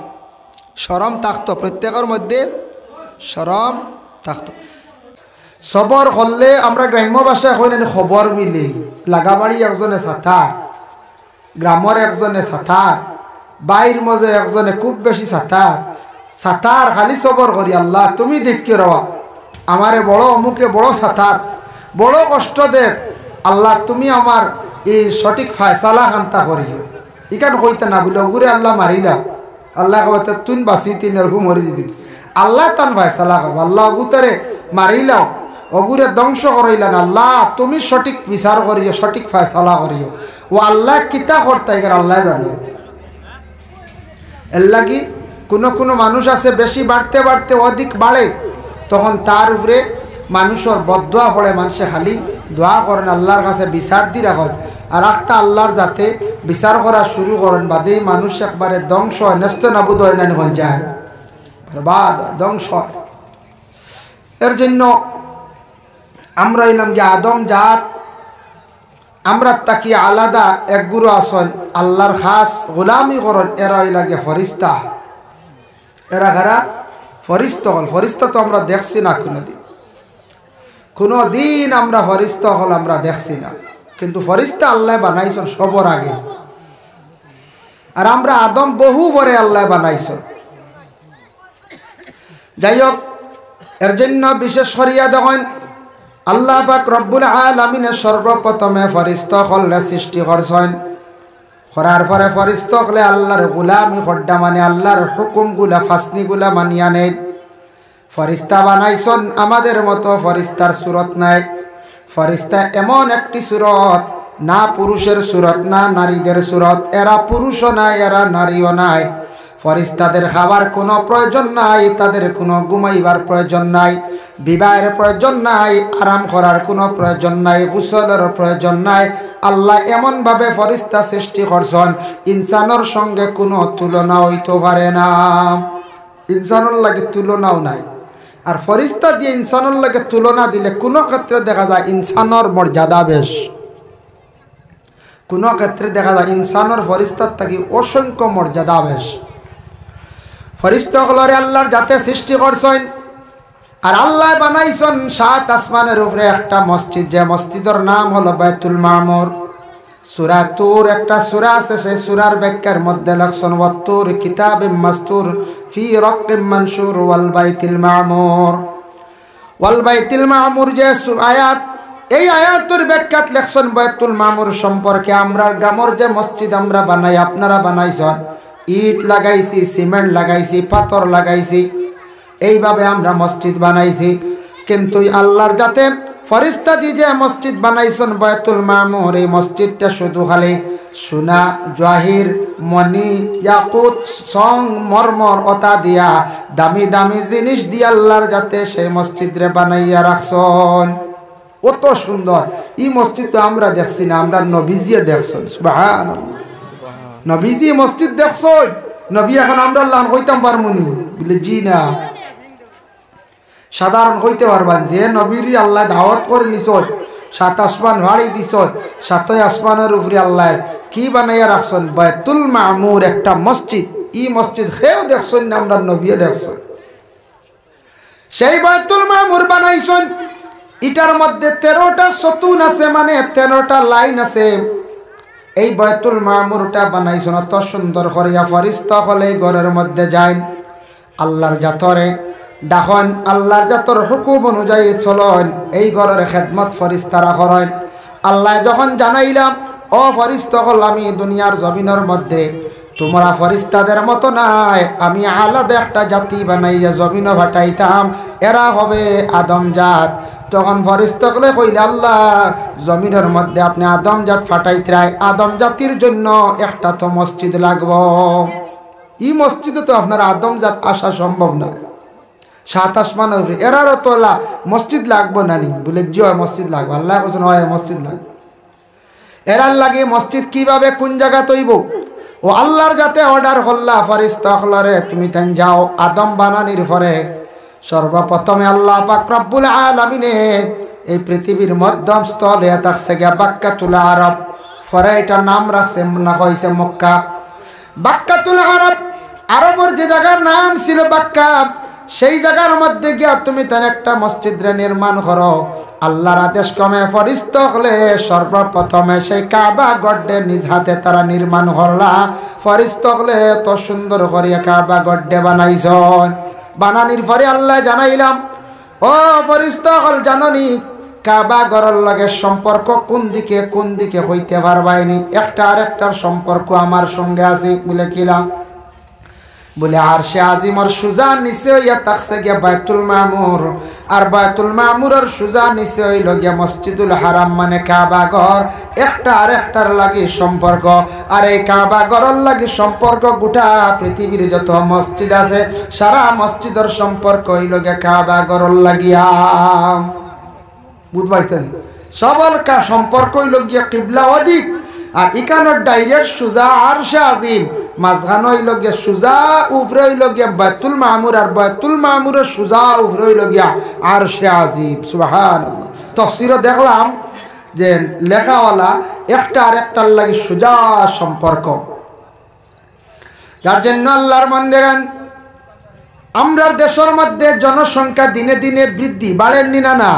শরম থাকতো প্রত্যেকের মধ্যে শরম থাকতো। সবর করলে আমরা গ্রাম্য ভাষায় কই না খবর মিলে, লাগাবাড়ি একজনে সাঁতার, গ্রামের একজনে সাঁতার, বাইর মজে একজনে খুব বেশি সাঁতার, সাঁতার খালি সবর করি আল্লাহ তুমি দেখি রওয়া আমারে বড় অমুকে বড় সাঁতার, বড় কষ্ট দেব আল্লাহ তুমি আমার এই সঠিক ফায়সালা খান্তা করিও। ইকান কইতে না বলে ওগুরে আল্লাহ মারি দাও, আল্লাহ কবে তুই বাঁচি তিন এরকম মরি দিদি, আল্লাহ তান ফায়সালা কব আল্লাহ অগুতারে মারিলাও, অগুরে ধ্বংস করাইলেন আল্লাহ তুমি সঠিক বিচার করিও, সঠিক ফায়সালা করিও। ও আল্লাহ কিতা করতে আল্লাহ জানো। এর লাগি কোনো মানুষ আছে বেশি বাড়তে বাড়তে অধিক বাড়ে, তখন তার উপরে মানুষের বদদোয়া পড়ে, মানুষে খালি দোয়া করেন আল্লাহর কাছে বিচার দি রাখেন, আর একটা আল্লাহর যাতে বিচার করা শুরু করেন বাদেই মানুষ একবারে ধ্বংস হয়, ন্যস্ত নাবুদ হয় না নিখন যায়, বরবাদ ধ্বংস হয়। এর জন্য আমরা এলাম যে আদম জাত, আমরা তাকি আলাদা এক গুরু আসন আল্লাহর খাস গোলামি করেন, এরা লাগে ফরিস্তা। এরা কারা? ফরিস্তা হল। ফরিস্তা তো আমরা দেখছি না কোনোদিন আমরা ফরিস্তা হল আমরা দেখছি না, কিন্তু ফরিস্তা আল্লাহ বানাইছেন সবর আগে, আর আমরা আদম বহু পরে আল্লাহ বানাইছেন। যাই হোক, এর জন্য বিশেষ করিয়া দেখেন আল্লাহ পাক রব্বুল আলামিনের সর্বপ্রথমে ফরিস্তা হলরে সৃষ্টি করছেন, করার পরে ফরিস্তা হলে আল্লাহর গোলামি করডা মানে আল্লাহর হুকুমগুলা ফাসনিগুলা মানিয়া নেই। ফরিস্তা বানাইছেন আমাদের মতো ফরিস্তার সুরত নাই। ফরিস্তা এমন একটি সুরত, না পুরুষের সুরত না নারীদের সুরত, এরা পুরুষও নাই এরা নারীও নাই। ফরিস্তাদের খাবার কোনো প্রয়োজন নাই, তাদের কোনো ঘুমাইবার প্রয়োজন নাই, বিবাহের প্রয়োজন নাই, আরাম করার কোনো প্রয়োজন নাই, গোসলের প্রয়োজন নাই। আল্লাহ এমনভাবে ফরিস্তা সৃষ্টি করছেন ইনসানের সঙ্গে কোনো তুলনা হইতে পারে না, ইনসানের লাগে তুলনাও নাই। আর ফরিস্তা দিয়ে ইনসানের লাগে তুলনা দিলে কোনো ক্ষেত্রে দেখা যায় ইনসানের মর্যাদা বেশ, কোনো ক্ষেত্রে দেখা যায় ইনসানের ফরিস্তার থাকি অসংখ্য মর্যাদা বেশ। ফরিস্তাগুলোরে আল্লাহর যাতে সৃষ্টি করছেন, আর আল্লাহ বানাইছেন 7 আসমানের উপরে একটা মসজিদ, যে মসজিদের নাম হলো বাইতুল মামুর। সূরা তুর একটা সূরা আছে, সেই সূরার ব্যাখ্যার মধ্যে লেখছেন ওয়াত্তুর কিতাবিম মাসতুর ফি রাক্কিম মানশুর ওয়াল বাইতুল মামুর। ওয়াল বাইতুল মামুর যে আয়াত, এই আয়াতের ব্যাখ্যাত লেখছেন বাইতুল মামুর সম্পর্কে আমরা গ্রামের যে মসজিদ আমরা বানাই, আপনারা বানাইছেন, ইট লাগাইছি, সিমেন্ট লাগাইছি, পাথর লাগাইছি, এইভাবে আমরা মসজিদ বানাইছি। কিন্তু আল্লাহর যাতে ফরিস্তা দিয়ে যে মসজিদ বানাইছেন বাইতুল মামুর, এই মসজিদটা শুধু খালি সোনা জহির মণি ইয়াকুত সং মরমর ওতা দিয়া দামি দামি জিনিস দিয়ে আল্লাহর যাতে সেই মসজিদ রে বানাইয়া রাখছেন। কত সুন্দর এই মসজিদ তো আমরা দেখছি না, আমরা নবীজিয়ে দেখছেন। সুবহানাল্লাহ, নবীজি মসজিদ দেখছেন, নবী এখন আমরা আল্লাহ কইতাম পারমুনি বলে জি না, সাধারণ হইতে পারবেন যে নবীরই আল্লাহ দাওয়াত করে নিছ, 7 আসমান ভাড়ি দিছ, 7 আসমানের উপরে আল্লাহ কি বানাইয়া রাখছেন বাইতুল মামুর একটা মসজিদ। ই মসজিদ খেয়েও দেখছেন না, আমরা নবীও দেখছেন। সেই বাইতুল মামুর বানাইছেন, এটার মধ্যে 13টা সতুন আছে, মানে 13টা লাইন আছে। এই বাইতুল মামুরটা বানাইছেন অত সুন্দর করিয়া, ফরিস্তা হলে ঘরের মধ্যে যায়, আল্লাহর জাতরে ডাকন, আল্লাহর জাতর হুকুম অনুযায়ী চলন, এই ঘরের খেদমত ফরিস্তারা করেন। আল্লাহ যখন জানাইলাম ও ফরিস্তা হল আমি দুনিয়ার জমিনের মধ্যে তোমরা ফরিস্তাদের মতো নাই, আমি আলাদা একটা জাতি বানাইয়া জমিনও ভাটাইতাম, এরা হবে আদম জাত। তখন ফরিস্তাগুলো কইলে আল্লাহ জমিনের মধ্যে আপনি আদম জাত ফাটাইতে, আদম জাতির জন্য একটা তো মসজিদ লাগবো, এই মসজিদে তো আপনার আদম জাত আসা সম্ভব না, 7 আসমান এরারও তো মসজিদ লাগবো না নি বলে জি মসজিদ লাগবে। আল্লাহ বলছেন হয় মসজিদ লাগবে। এরার লাগে মসজিদ কিভাবে কোন জায়গা তৈব, ও আল্লাহর যাতে অর্ডার করলা ফরিস্তা হলরে তুমি তেন যাও আদম বানানির পরে সর্বপ্রথমে আল্লাহ পাক রব্বুল আলামিনে এই পৃথিবীর মধ্যম স্থলে থাকছে গিয়া বাক্কাতুল আরব, পরে এটার নাম রাখছে না হয়েছে মক্কা। বাক্কাতুল আরব, আরবের যে জায়গার নাম ছিল বাক্কা, সেই জায়গার মধ্যে গিয়া তুমি তেন একটা মসজিদ নির্মাণ করো। আল্লাহর আদেশ ক্রমে ফরিস্তা হলে সর্বপ্রথমে সেই কাবা গড়ে নিজ হাতে তারা নির্মাণ করলা। ফরিস্তা হলে তো সুন্দর করিয়া কাবা গড়ে বানাইছন। বানানির পরে আল্লাহ জানাইলাম, ও ফরিস্তা হল জাননি কাবা গড়ের লগে সম্পর্ক কোন দিকে হইতে পারবাইনি। একটা আর একটার সম্পর্ক আমার সঙ্গে আছে। বলে কিলাম? বলে আরশে আজিমর সুজা নিচে হইয়া থাকছে গিয়া বাইতুল মামুর, আর বাইতুল মামুরের সুজা নিচে হইল গিয়া মসজিদুল হারাম মানে কাবা ঘর। একটা আর একটার লাগি সম্পর্ক। আর এই কাবা ঘরের লাগি সম্পর্ক গোটা পৃথিবীর যত মসজিদ আছে সারা মসজিদের সম্পর্ক হইল গিয়া কাবা ঘরের লাগিয়া। বুঝবাইছেন? সবল সম্পর্ক হইল গিয়া কিবলা অধিক। আর ইকানোর ডাইরেক্ট সুজা আরশে আজিম, মাঝখানে হইল গিয়া সুজা, উপরে হইল গিয়া বাইতুল মামুর, আর বাইতুল মামুরের সুজা উপরে হইল গিয়া আরশে আজিম। সুবহানাল্লাহ। তাফসীরে দেখলাম যে লেখাওয়ালা একটা আর একটার লাগি সুজা সম্পর্ক। যার জন্য আল্লাহর মন্দিরান আমরা দেশের মধ্যে জনসংখ্যা দিনে দিনে বৃদ্ধি বাড়েননি না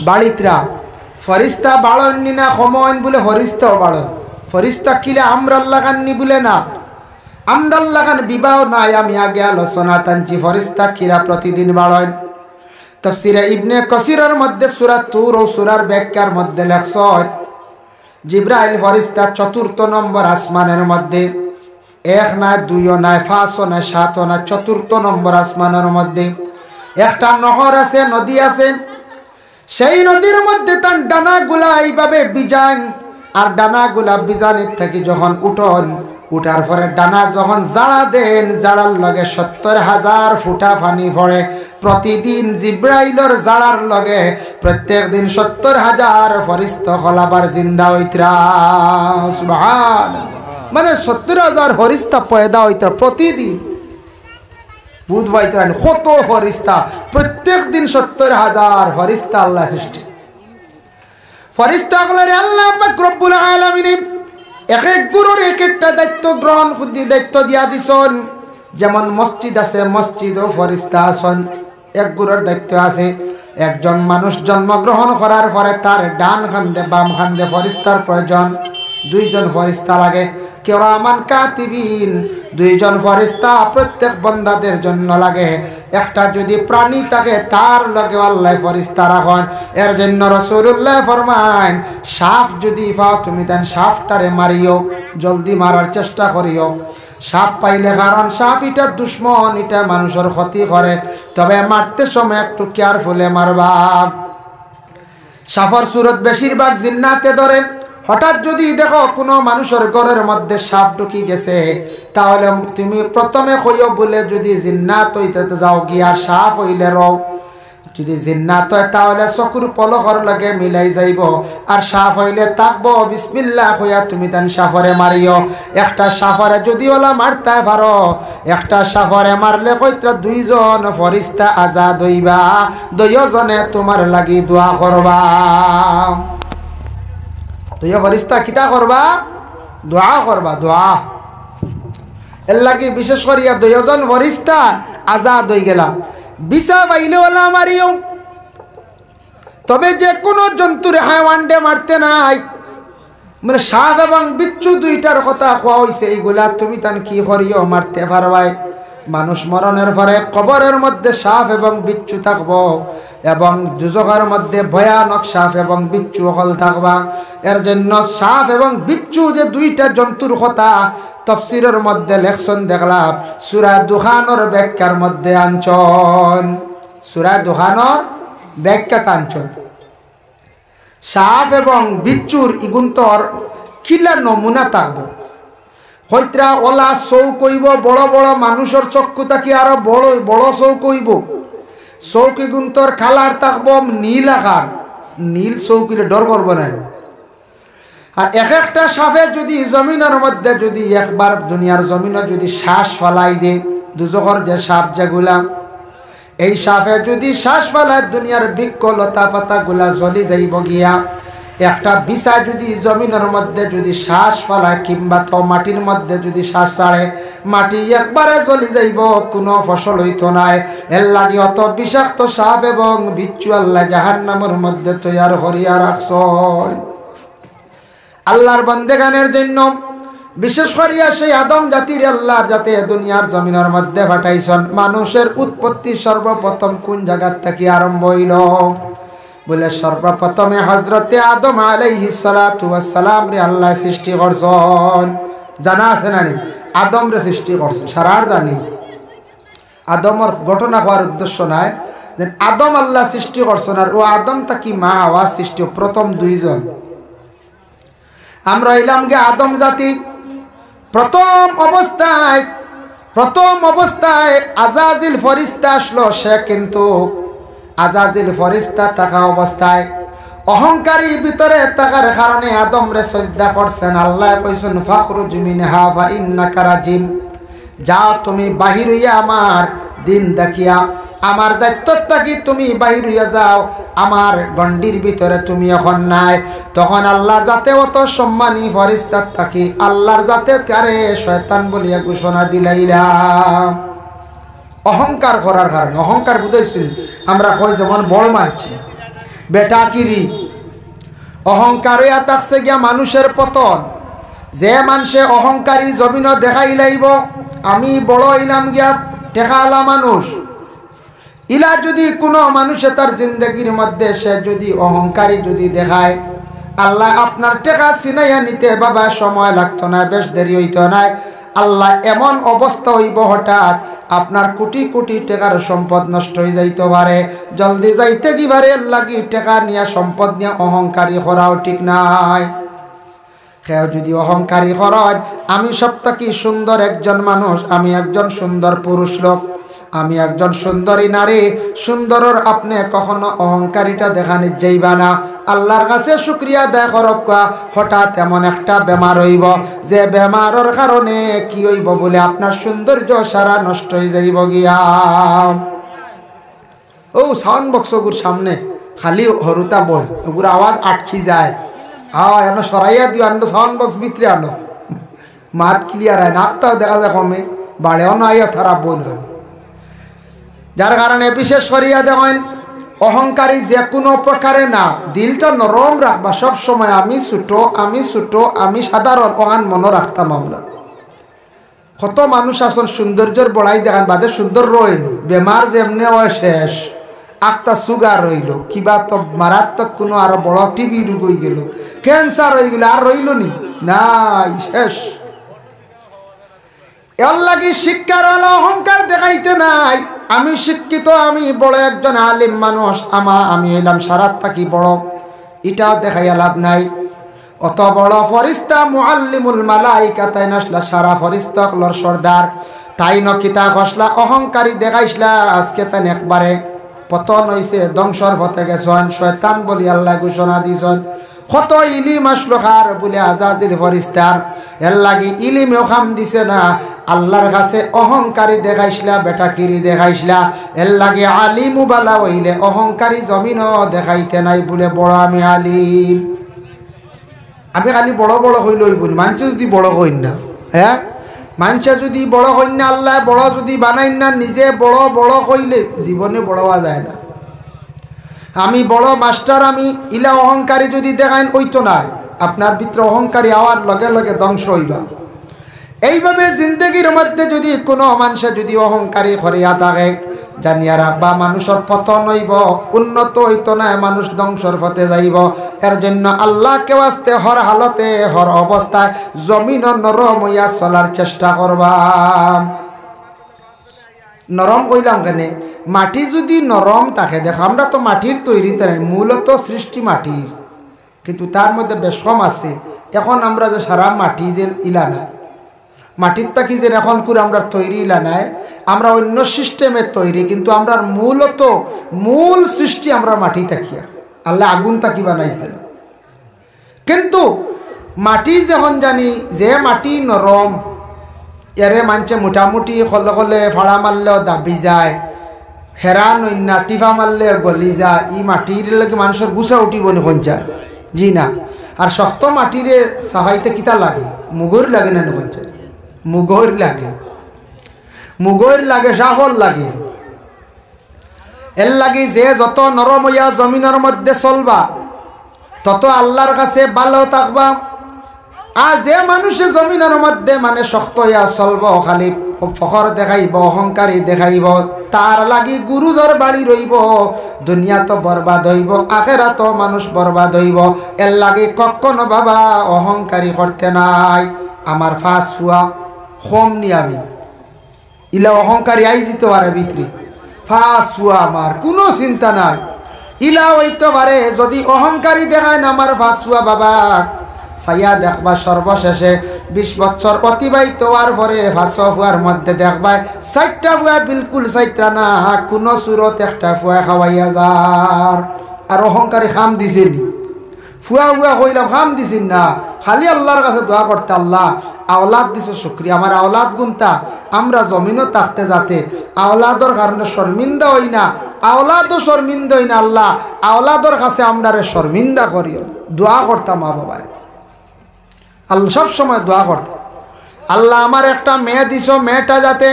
বাড়িতরা। ফরিস্তা বাড়েননি না কমেন বলে ফরিস্তাও বাড়েন। ফরিস্তা কিলে আমরার লাগাননি বলে না, আমরার লাগান বিবাহ নাই। আমি আগে আলোচনা টানছি ফরিস্তা কিরা প্রতিদিন বাড়েন। তাফসীরে ইবনে কাসিরের মধ্যে সূরা তুর ও সূরার ব্যাখ্যার মধ্যে লেখছেন জিবরাইল ফরিস্তা ৪র্থ নম্বর আসমানের মধ্যে, ১ না ২ না ৫ না ৭ না ৪র্থ নম্বর আসমানের মধ্যে একটা নহর আছে, নদী আছে। সেই নদীর মধ্যে তার ডানাগুলা এইভাবে বিজান, আর ডানাগুলা বিজানের থেকে যখন উঠার পরে ডানা যখন জাড়া দেন, জাড়ার লগে ৭০,০০০ ফুটা পানি পড়ে। প্রতিদিন জিব্রাইলর জাড়ার লগে প্রত্যেক দিন ৭০,০০০ ফরিস্তা হলাবার জিন্দা হইতরা। সুবহানাল্লাহ। মানে ৭০,০০০ ফরিস্তা পয়দা হইতরা প্রতিদিন। বুধবাইতরা কত ফরিস্তা, প্রত্যেক দিন ৭০,০০০ ফরিস্তা আল্লাহ সৃষ্টি। ফরিস্তাগুলোরে আল্লাহ পাক রব্বুল আলামিন এক এক গুরুর এক একটা দায়িত্ব গ্রহণ দায়িত্ব দিয়া দিছেন। যেমন মসজিদ আছে, মসজিদও ফরিস্তা আছেন। এক গুরুর দায়িত্ব আছে, একজন মানুষ জন্মগ্রহণ করার পরে তার ডান খান্দে বাম খান্দে ফরিস্তার প্রয়োজন। ২ জন ফরিস্তা লাগে। কিরামান কাতিবিন, ২ জন ফরিস্তা প্রত্যেক বান্দাদের জন্য লাগে। একটা যদি প্রাণী থাকে তার লগে আল্লাহ ফরিস্তা রাখেন। এর জন্য রাসূলুল্লাহ ফরমান, সাপ যদি পাও তুমি তান সাপটারে মারিও, জলদি মারার চেষ্টা করিও। সাপ পাইলে, কারণ সাপ এটা দুশ্মন, এটা মানুষের ক্ষতি করে, তবে মারতে সময় একটু কেয়ারফুলে মারবা। সাপের সুরত বেশিরভাগ জিন্নাতে ধরে। হঠাৎ যদি দেখো কোনো মানুষের ঘরের মধ্যে সাপ ঢুকি গেছে, তাহলে তুমি প্রথমে কইও বলে যদি জিন্নাত হইতে যাও গিয়া সাপ হইলে রও। যদি জিন্নাত হয় তাহলে চকুর পলকর লগে মিলাই যাইব, আর সাপ হইলে তাকবো বিসমিল্লাহ কইয়া তুমি তান সাপরে মারিও। একটা সাপরে যদি ওলা মারতে পারো, একটা সাপরে মারলে কইত্রা ২ জন ফরিস্তা আজাদ হইবা, ২ জনে তোমার লাগি দোয়া করবা। ২ ফরিস্তা কিতা করবা? দোয়া করবা, দোয়া। এর লাগি বিশেষ করিয়া ২ জন ফরিস্তা আজাদ হয়ে গেলা। বিছা পাইলে ওলা মারিও। তবে যে কোনো জন্তুর হাইওয়ানডে মারতে নাই। মানে সাপ এবং বিচ্ছু ২টার কথা কোয়া হয়েছে, এইগুলা তুমি তান কি করিও মারতে পারবাই। মানুষ মরণের পরে কবরের মধ্যে সাপ এবং বিচ্ছু থাকবো, এবং দুজকের মধ্যে ভয়ানক সাপ এবং বিচ্ছু হল থাকবা। এর জন্য সাপ এবং বিচ্ছু যে ২টা জন্তুর কথা তাফসীরের মধ্যে লেখছেন দেখলাম, সূরা দুখানোর ব্যাখ্যার মধ্যে আনছন। সূরা দুখানোর ব্যাখ্যা আনছন। সাপ এবং বিচ্ছুর ইগুন্তর কিলা নমুনা থাকবো। হইত্রা ওলা চৌক হইব, বড় বড় মানুষের চক্ষু থাকি আরো বড় বড় চৌক হইব। চৌকি গুন্তর কালার থাকবো নীল আকার, নীল চৌকিলে ডর করব না। আর এক একটা সাপে যদি জমিনের মধ্যে যদি একবার দুনিয়ার জমিনে যদি শ্বাস ফেলাই দে, দুজকর যে সাপ যেগুলা, এই সাপে যদি শ্বাস ফেলায় দুনিয়ার বৃক্ষ লতা পাতা গুলা জ্বলি যাইব গিয়া। একটা বিছা যদি জমিনের মধ্যে যদি শ্বাস ফেলায়, কিংবা তো মাটির মধ্যে যদি শ্বাস ছাড়ে, মাটি একবারে জ্বলি যাইব, কোনো ফসল হইতো নাই। এর লাগি অত বিষাক্ত সাপ এবং বিচ্ছু আল্লাহ জাহান্নামের মধ্যে তৈয়ার করিয়া রাখছ। আল্লাহর বান্দেগানের জন্য বিশেষ করিয়া সেই আদম জাতির আল্লাহ যাতে দুনিয়ার জমিনের মধ্যে পাঠাইছেন। মানুষের উৎপত্তি সর্বপ্রথম কোন জায়গার থেকে আরম্ভ হইল বলে, সর্বপ্রথমে হযরতে আদম আলাইহিস সালাতু ওয়াস সালাম রে আল্লাহ সৃষ্টি করছেন। জানা আছে না নি? আদম রে সৃষ্টি করছেন, সারার জানি। আদমের ঘটনা হওয়ার উদ্দেশ্য নাই যে আদম আল্লাহ সৃষ্টি করছেন, আর ও আদম তাকি মা আওয়াজ সৃষ্টি প্রথম দুইজন। আমরা এলাম গে আদম জাতি। প্রথম অবস্থায় আজাজিল ফরিস্তা আসলো। সে কিন্তু আজাজিল ফরিস্তা থাকা অবস্থায় অহংকারী ভিতরে থাকার কারণে আদম রে সজদা করছেন। আল্লাহ কইছেন ফাখরুজ মিনহা ফা ইন্নাকা রাজিম, যাও তুমি বাহির হইয়া আমার দিন দেখিয়া, আমার দায়িত্ব থাকি তুমি বাহির হইয়া যাও, আমার গণ্ডির ভিতরে তুমি এখন নাই। তখন আল্লাহর যাতে অত সম্মানী ফরিস্তার থাকি আল্লাহর যাতে কারে শয়তান বলিয়া ঘোষণা দিলাইলাম। অহংকার করার কারণে, অহংকার বুঝাইছিল আমরা কই যেমন বড় মানছি বেটা কিরি, অহংকার হইয়া থাকছে গিয়া মানুষের পতন। যে মানুষে অহংকারী জমিন দেখাই লাইব আমি বড় হইলাম গিয়া টেকালা মানুষ, ইলা যদি কোনো মানুষে তার জিন্দগির মধ্যে সে যদি অহংকারী যদি দেখায়, আল্লাহ আপনার টেকা চিনাইয়া নিতে বাবা সময় লাগতো না, বেশ দেরি হইতো না। আল্লাহ এমন অবস্থা হইব হঠাৎ আপনার কোটি কোটি টাকার সম্পদ নষ্ট হয়ে যাইতে পারে। জলদি যাইতে কিবারে লাগি টাকা নিয়ে সম্পদ নিয়ে অহংকারী করাও ঠিক নাই। কেউ যদি অহংকারী করেন আমি সবথেকে সুন্দর একজন মানুষ, আমি একজন সুন্দর পুরুষ লোক, আমি একজন সুন্দরী নারী, সুন্দরের আপনি কখনো অহংকারীটা দেখানি যাইবা না। আল্লাহর কাছে শুকরিয়া আদায় করব, হঠাৎ এমন একটা বেমার হইব যে বেমারের কারণে কি হইব বলে আপনার সৌন্দর্য সারা নষ্ট হয়ে যাইব গিয়া। ও সাউন্ড বক্সগুর সামনে খালি হরুতা বই, ওগুর আওয়াজ আটকি যায়। এমন সরাইয়া দিও, আনলো সাউন্ড বক্স ভিতরে আনো, মাত ক্লিয়ার হয় না, আত্মাও দেখা যায় কমে বাড়েও না, আইয়া তারা বলবেন। যার কারণে বিশেষ করিয়া দেখেন অহংকারী যে কোনো প্রকারে না, দিলটা নরম রাখবা সব সময়। আমি ছোট, আমি সাধারণ, ওহান মনে রাখতাম আমরা। কত মানুষ আসল সৌন্দর্যের বড়াই দেখান বাদে সুন্দর রইল, বেমার যেমনে হয় শেষ, আটটা সুগার রইল, কিবা তো মারাত্মক কোনো আরো বড় টিবি রোগ হয়ে গেল, ক্যান্সার হয়ে গেল, আর রইল নি নাই, শেষ। এর লাগি শিক্ষার হলো অহংকার দেখাইতে নাই। আমি শিক্ষিত, আমি বড় একজন আলিম মানুষ, আমি হইলাম সারাত থাকি বড়, এটাও দেখাইয়া লাভ নাই। অত বড় ফরিস্তা মুআল্লিমুল মালাইকা তাই নাসলা সারা ফরিস্তা হলর সর্দার, তাই নকিতা খসলা অহংকারী দেখাইসলা। আজকে তাই একবারে পতন হইছে, ধ্বংসর পথে গেছেন, শয়তান বলি আল্লাহ ঘোষণা দিয়েছেন। কত ইলিম আসলো খার বলে আজাজিল ফরিস্তার, এর লাগি ইলিমেও খাম দিছে না। আল্লাহর কাছে অহংকারী দেখাইসলা, বেটাকিরি দেখাইসলা, এর লাগে আলিমু বালা হইলে অহংকারী জমিনও দেখাইতে নাই বলে বড় আমি আলিম। আমি খালি বড় বড় হইল হইব, মানুষ যদি বড় হইন না, হ্যাঁ মানুষে যদি বড় হইন না, আল্লাহ বড় যদি বানাইন না, নিজে বড় বড় হইলে জীবনে বড় হওয়া যায় না। আমি বড় মাস্টার, আমি ইলা অহংকারী যদি দেখাইন ওইতো না, আপনার ভিতরে অহংকারী হওয়ার লগে লগে ধ্বংস হইবা। এইভাবে জিন্দগির মধ্যে যদি কোনো মানুষে যদি অহংকারী করিয়া থাকে, জানিয়া রাখবা মানুষের পতন হইব, উন্নত হইতো না, মানুষ ধ্বংসর পথে যাইব। এর জন্য আল্লাহকে ওয়াস্তে হর হালতে হর অবস্থায় জমিন নরম হইয়া চলার চেষ্টা করবা। নরম কইলাম কেন, মাটি যদি নরম থাকে, দেখো আমরা তো মাটির তৈরি, মূলত সৃষ্টি মাটির, কিন্তু তার মধ্যে বেশ কম আছে। এখন আমরা যে সারা মাটি যে ইলা না, মাটির তাকি যে এখন করে আমরা তৈরি ইলা নাই, আমরা অন্য সিস্টেমের তৈরি, কিন্তু আমরা মূল সৃষ্টি আমরা মাটি তাকিয়া, আল্লাহ আগুন তাকি বানাইছেন। কিন্তু মাটি যখন জানি যে মাটি নরম, এরে মানছে মোটামুটি হলে হলে ফাড়া মারলেও দাবি যায়, হেরা নইনা টিফা মারলে গলি যায়, ই মাটির লাগে মানুষের গুছা উঠিব নখন যায়, জি না। আর শক্ত মাটিরে সাফাইতে কিতা লাগে, মুগর লাগে না নখন যায়, মুগর লাগে। মুগর লাগে সাফল লাগে। এর লাগি যে যত নরম হইয়া জমিনের মধ্যে চলবা তত আল্লাহর কাছে ভালো থাকবা। আর যে মানুষে জমিনের মধ্যে মানে শক্ত হইয়া চলব, খালি ফখর দেখাইব, অহংকারী দেখাইব, তার লাগি গুরুজর বাড়ি রইব, দুনিয়া তো বরবাদ হইব, আখেরাত মানুষ বরবাদ হইব। এর লাগি কখনো বাবা অহংকারী করতে নাই। আমার ফাঁস ফুয়া হোম নি আমি ইলা অহংকারী আই যেতে পারে বিক্রি, ফাঁস ফুয়া আমার কোনো চিন্তা নাই, ইলা হইতে পারে। যদি অহংকারী দেখায় না আমার ফাঁস ফুয়া বাবা, সাইয়া দেখবা সর্বশেষে 20 বছর অতিবাহিত হওয়ার পরে ভাষা ফুয়ার মধ্যে দেখবা 4টা ফুয়া বিলকুল 4টা না, কোনো সুরত একটা ফুয়া খাওয়াইয়া যার। আর অহংকারী খাম দিছেনি, ফুয়া ফুয়া কইলাম খাম দিছেন না, খালি আল্লাহর কাছে দোয়া করতে, আল্লাহ আওলাদ দিছে শুকরিয়া, আমার আওলাদ গুনতা আমরা জমিনও থাকতে যাতে আওলাদর কারণে শর্মিন্দা হই না, আওলাদও শর্মিন্দা হই না, আল্লাহ আওলাদর কাছে আমরা শর্মিন্দা করিও। দোয়া করতাম মা বাবায়, আল্লাহ সব সময় দোয়া করতাম, আল্লাহ আমার একটা মেয়ে দিছ, মেয়েটা যাতে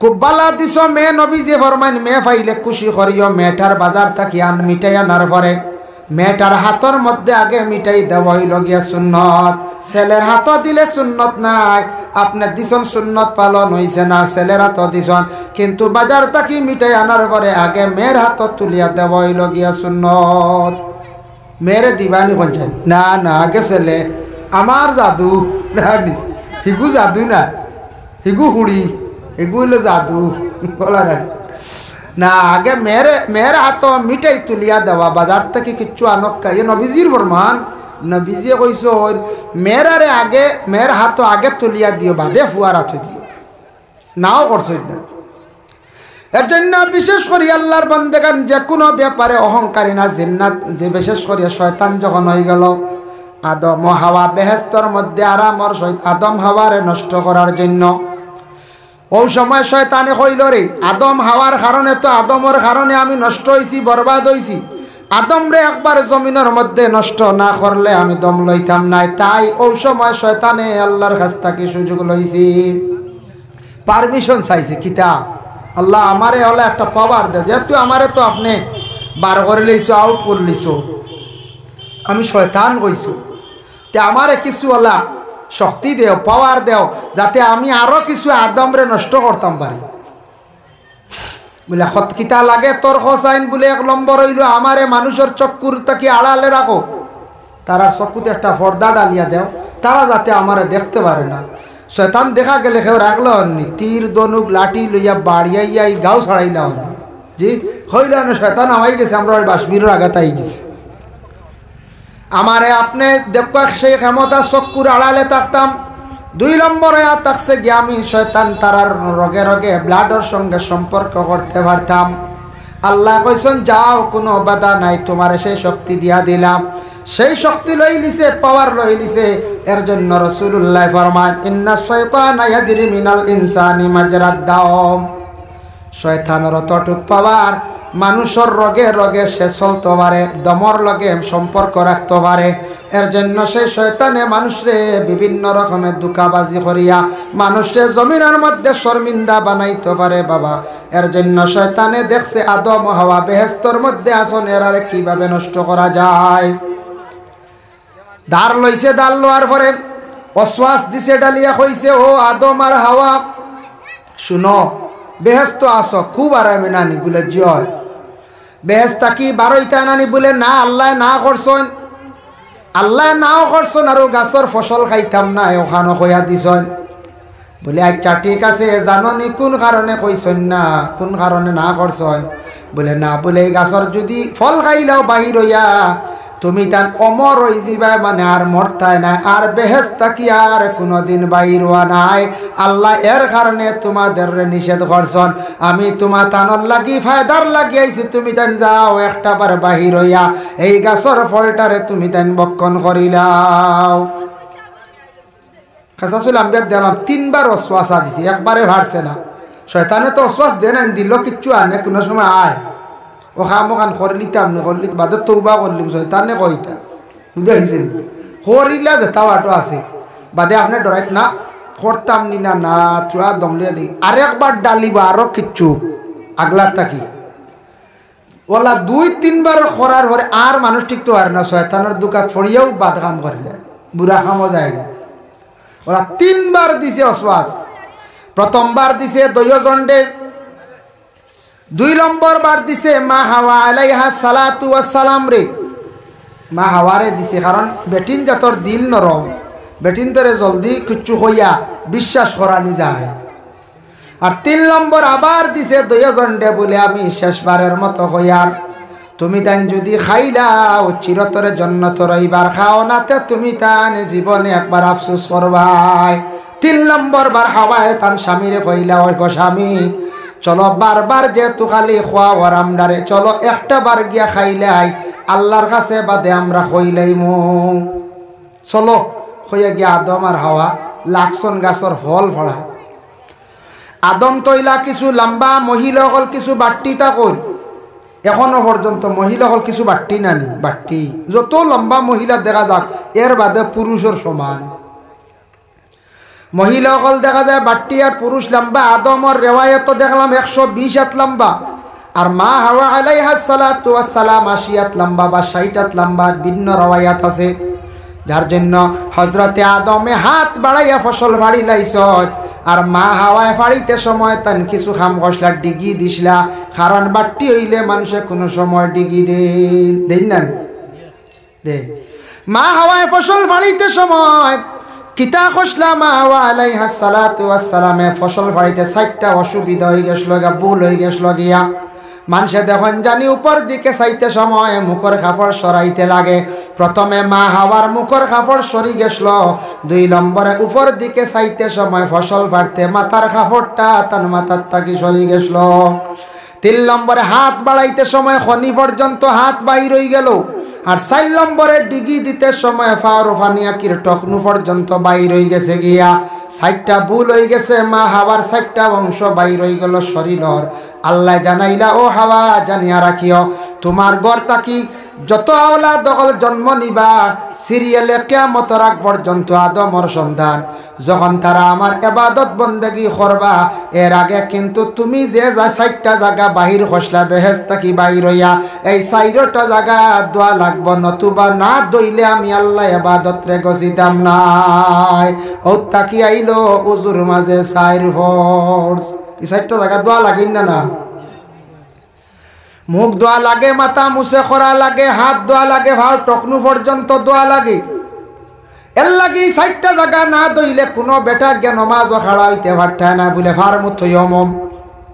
খুব বালা দিছ মেয়ে, নবী যে ফরমান মেয়ে পাইলে খুশি করিও। মেয়েটার বাজার থাকি আন মিঠাই আনার পরে মেয়েটার হাতের মধ্যে আগে মিঠাই দেওয়া হইল গিয়া সুন্নত, ছেলের হাত দিলে সুন্নত নাই। আপনি দিছন সুন্নত পালন হইছে না, ছেলের হাত দিছন, কিন্তু বাজার থাকি মিঠাই আনার পরে আগে মেয়ের হাত তুলিয়া দেওয়া হইল গিয়া সুন্নত। মেয়েরে দিবানি বলছেন না না আগে ছেলে, আমার জাদু হিগু জাদু না, হিগু হুড়ি, হিগু হইল জাদু বলা না, আগে মেয়ের হাত মিঠাই তুলিয়া দেওয়া, বাজার থেকে কিচ্ছু আনক্কা। এ নবীজির বরমান, নবীজি কইস মেয়েরারে আগে মেয়ের হাত আগে তুলিয়া দিও, বাদে ফুয়ার হাতে দিও, নাও করছো না। এর জন্য বিশেষ করে আল্লাহর বান্দাগান যে কোনো ব্যাপারে অহংকারী না, জিন্নাত যে বিশেষ করে শয়তান যখন হয়ে গেল আদম ও হাওয়া বেহেশতের মধ্যে আরামর আদম হাওয়ারে নষ্ট করার জন্য, ওই সময় শয়তানে কইল রে আদম হাওয়ার কারণে তো আদমের কারণে আমি নষ্ট হইছি, বরবাদ হইছি, আদম রে একবার জমিনের মধ্যে নষ্ট না করলে আমি দম লইতাম নাই। তাই ওই সময় শয়তানে আল্লাহর কাছ থেকে সুযোগ লইছি, পারমিশন চাইছে, কিতা আল্লাহ আমারে হলে একটা পাওয়ার দে, যেহেতু আমারে তো আপনি বার করে লইছো, আউট করে লইছো, আমি শয়তান কইছো, তে আমারে কিছু হলা শক্তি দেও, পাওয়ার দেও, যাতে আমি আরো কিছু আদমরে নষ্ট করতাম পারি। বলে কিতা লাগে তোর হোসাইন বলে 1 নম্বর হইল আমারে মানুষের চক্কুর তাকে আড়ালে রাখো, তারা চক্কুতে একটা পর্দা ডালিয়া দেও, তারা যাতে আমারে দেখতে পারে না। শয়তান দেখা গেলে কেউ রাখলো হননি, তীর ধনুক লাঠি লইয়া বাড়িয়াইয়া এই গাও ছড়াইলা হন জি হইল না, শয়তান আমাই গেছে, আমরা ওই বাসবির আঘাতাই গেছি। আমারে আপনি দেখবা সেই ক্ষমতা চক্কুর আড়ালে থাকতাম। 2 নম্বরে থাকছে গিয়ে আমি শয়তান তারার রগে রগে ব্লাডের সঙ্গে সম্পর্ক করতে পারতাম। আল্লাহ কইছেন যাও, কোনো বাধা নাই, তোমার সেই শক্তি দিয়া দিলাম। সেই শক্তি লই লিছে, পাওয়ার লই লিছে। এর জন্য রাসূলুল্লাহ ফরমান ইন্না শাইতানা ইয়াজরি মিনাল ইনসানি মাজরাদ দাম, শয়তানের অতটুক পাওয়ার মানুষের রগে রগে সে চলতে পারে, দমর লগে সম্পর্ক রাখতে পারে। এর জন্য সেই শয়তানে মানুষরে বিভিন্ন রকমের দুকাবাজি করিয়া মানুষরে জমিনের মধ্যে শর্মিন্দা বানাইতে পারে বাবা। এর জন্য শয়তানে দেখছে আদম হাওয়া বেহেশতের মধ্যে আসন, এরারে কিভাবে নষ্ট করা যায়। দাঁড় লইছে, দাঁড় লোয়ার পরে অশ্বাস দিছে ডালিয়া কইছে ও আদম আর হাওয়া শুনো, বেহেশত আসো, খুব আরামে নানি বলে জয়, বেহেশতা কি বারোইতা নানি বলে না, আল্লাহ না করছেন, আল্লাহ নাও করছেন, আর গাছর ফসল খাইতাম না ওখানো কইয়া দিছেন। বলে আচ্ছা ঠিক আছে, জাননি কোন কারণে কইছেন না, কোন কারণে না করছেন? বলে না, বলে এই গাছর যদি ফল খাইলাও বাহির হইয়া তুমি তার অমর হয়ে যাবা, মানে আর মরতায় না, আর বেহেশতা কি আর কোনোদিন বাহির হওয়া নাই। আল্লাহ এর কারণে তোমাদের নিষেধ করছেন, আমি তোমার তানর লাগি ফায়দার লাগিয়েছি, তুমি তান যাও একটা বার বাহির হইয়া এই গাছর ফলটারে তুমি তান বক্ষণ করিলাও। খাসাসুল আম্বিয়া দিলাম 3 বার অশ্বাসা দিছি, একবারে ভারছে না। শয়তানে তো অশ্বাস দেন দিল, কিচ্ছু আনে কোনো সময় আয় ও খাম ওখান করলিতাম না, করলি বাদে তৌবা করলিম, শয়তানে কইতা বুঝেছেন, করিলা যেতাও আটো আছে বাদে আপনি ডরাইত না, করতাম নি না না থুয়া দমলিয়া দিই আরেকবার ডালিবা আরো কিচ্ছু আগলার থাকি ওলা 2-3 বার করার পরে আর মানুষ ঠিক তো আর না শয়তানের দুকাত ফড়িয়েও বাদ কাম করলে বুড়া কামও যায় না ওরা 3 বার দিছে অশ্বাস প্রথমবার দিছে দৈয়জন্ডে 2 নম্বর বার দিছে মা হাওয়া আলাইহা সালাতু ওয়াস সালাম রে মা হাওয়ারে দিছে কারণ বেটিন জাতর দিল নরম বেটিন তরে জলদি কিচ্ছু হইয়া বিশ্বাস করানি যায় আর 3 নম্বর আবার দিছে দৈয়জন্ডে বলে আমি শেষবারের মতো হইয়ার তুমি তান যদি খাইলাও চিরতরে জন্নত রইবার খাও নাতে তুমি তান জীবনে একবার আফসোস করবাই 3 নম্বর বার হাওয়ায় তান স্বামীরে কইলা ওই গো স্বামী চলো বারবার যেহেতু খালি খোয়া ওরামডারে চলো একটা বার গিয়া খাইলাই আল্লাহর কাছে বাদে আমরা হইলাইমু চলো হইয়া গিয়া আদম আর হাওয়া লাকসন গাছর ফল ফড়া আদম তৈলা কিছু লম্বা মহিলা হল কিছু বাট্টি তাকল এখনো পর্যন্ত মহিলা হল কিছু বাট্টি নানি বাট্টি যত লম্বা মহিলা দেখা যাক এর বাদে পুরুষের সমান মহিলা হল দেখা যায় বাট্টি আর পুরুষ লম্বা আদমর রেওয়ায়ত দেখলাম 120 হাত লম্বা আর মা হাওয়া আলাইহা সালাতু ওয়াস সালাম 80 হাত লম্বা বা 60 হাত লম্বা ভিন্ন রেওয়ায়াত আছে যার জন্য হযরতে আদমে হাত বাড়াইয়া ফসল ফাড়ি লাইছ আর মা হাওয়ায় ফাড়িতে সময় তান কিছু খাম গসলা ডিগি দিছলা কারণ বাট্টি হইলে মানুষে কোনো সময় ডিগি দেন না দে মা হাওয়ায় ফসল ফাড়িতে সময় কিতা খসলা মা হাওয়া আলাইহা সালাতু ওয়াস সালামে ফসল ফাড়িতে 60টা অসুবিধা হয়ে গেছিল ভুল হয়ে গেছিল গিয়া মানুষে দেখুন জানি উপর দিকে চাইতে সময় মুখর কাপড় সরাইতে লাগে প্রথমে মা হাওয়ার মুখর কাপড় সরি গেছিল 2 নম্বরে উপর দিকে চাইতে সময় ফসল ফাড়তে মাথার কাপড়টা তার মাথার থাকি সরি গেছিল 3 নম্বরে হাত বাড়াইতে সময় খনি পর্যন্ত হাত বাইর হয়ে গেল আর 4 নম্বরে ডিগি দিতে সময় ফারুফানিয়া কির টকনু পর্যন্ত বাইর হয়ে গেছে গিয়া 60টা ভুল হয়ে গেছে মা হাওয়ার 60টা অংশ বাইর হয়ে গেল শরীরের আল্লাহ জানাইলা ও হাওয়া জানিয়া রাখিও তোমার ঘর তাকি যত আওলাদ দখল জন্ম নিবা সিরিয়ালে কিয়ামতের আগ পর্যন্ত আদমর সন্তান যখন তারা আমার ইবাদত বন্দেগী করবা এর আগে কিন্তু তুমি যে 60টা জায়গা বাহির খসলা বেহেশত কি বাহির হইয়া এই 4টা জায়গা দোয়া লাগব নতুবা না দইলে আমি আল্লাহ ইবাদত রে গজিতাম নাই ও তাকি আইলো উজুর মাঝে 4 ফোর্স এই 4টা জায়গা দোয়া লাগিন না মুখ দোয়া লাগে মাথা মুছে করা লাগে হাত দোয়া লাগে ভাও টকনু পর্যন্ত দোয়া লাগে এর লাগি 60টা জায়গা না দইলে কোনো বেটা জ্ঞান নমাজ খাড়া হইতে পারতে না বলে ফার্মু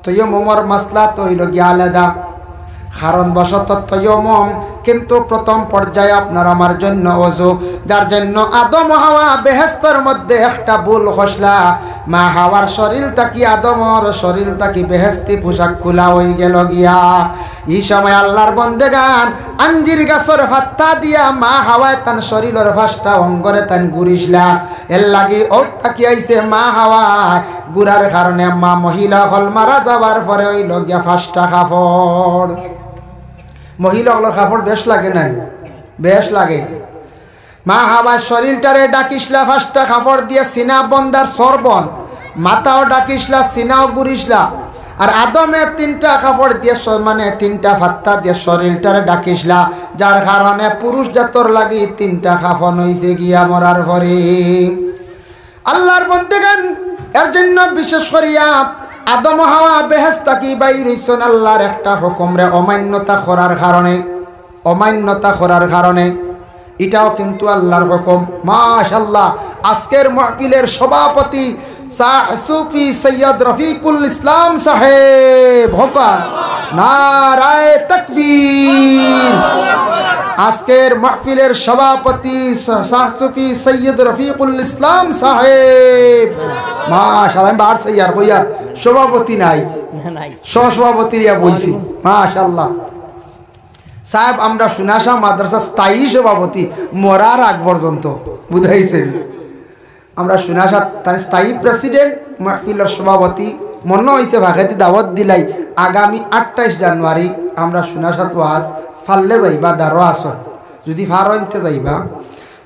তৈয়মর মাসলা তো হইল গিয়া আলাদা কারণ বশত তৈয়মম কিন্তু প্রথম পর্যায়ে আপনার আমার জন্য ওযু যার জন্য আদম হাওয়া বেহেশতের মধ্যে একটা ভুল খসলা মা হাওয়ার শরীর তাকি আদমর শরীর তাকি বেহেশতি পোশাক খোলা হয়ে গেল গিয়া এই সময় আল্লাহর বন্দেগান আঞ্জির গাছর ফাত্তা দিয়া মা হাওয়ায় তান শরীরের 5টা অঙ্গরে তান গুরিসলা এর লাগি ও তাকি আইছে মা হাওয়া গুরার কারণে মা মহিলা হল মারা যাবার পরে হইল গিয়া 5টা কাপড় মহিলা হল কাপড় বেশ লাগে নাই বেশ লাগে মা হাওয়ার শরীরটারে ডাকিসলা 5টা কাপড় দিয়ে সিনা বন্দার সরবন মাথাও ডাকিসলা সিনাও গুরিসলা আর আদমে 3টা কাপড় দিয়ে মানে 3টা ফাত্তা দিয়ে শরীরটারে ডাকিসলা যার কারণে পুরুষ জাতর লাগি 3টা কাফন হইছে গিয়া মরার পরে আল্লাহর বন্দেগান এর জন্য বিশেষ করিয়া আদম হাওয়া বেহেশত কি বাইর হইছেন আল্লাহর একটা হুকুমরে অমান্যতা করার কারণে এটাও কিন্তু আল্লাহর হুকুম মাশাআল্লাহ আজকের মাহফিলের সভাপতি সুফি সৈয়দ রফিকুল ইসলাম সাহেব হোকান নারায়ে তাকবীর আজকের মাহফিলের সভাপতি সুফি সৈয়দ রফিকুল ইসলাম সাহেব মাশাআল্লাহ বার সৈয়দ কইয়া সভাপতি নাই সহসভাপতি রিয়া বলছি মাশাআল্লাহ সাহেব আমরা সুনাশা মাদ্রাসা স্থায়ী সভাপতি মরার আগ পর্যন্ত বুঝাইছেন আমরা সুনাশা স্থায়ী প্রেসিডেন্ট মাহফিলের সভাপতি মনে হয়েছে ভাগাতি দাওয়াত দিলাই আগামী 28 জানুয়ারি আমরা সুনাশাত ওয়াজ ফাললে যাইবা 12 আসর যদি ফারইনতে যাইবা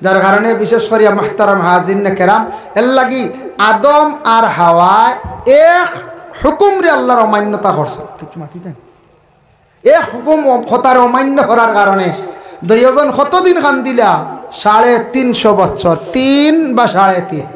যার কারণে বিশেষ করিয়া মুহতারাম হাজিরিন কেরাম এর লাগি আদম আর হাওয়া এক হুকুম রে আল্লাহর অমান্যতা করছে কিছু মাতি দেন এক হুকুম হতার অমান্য করার কারণে দুইজন কতদিন কান্দিলা 350 বছর 3 বা 3.5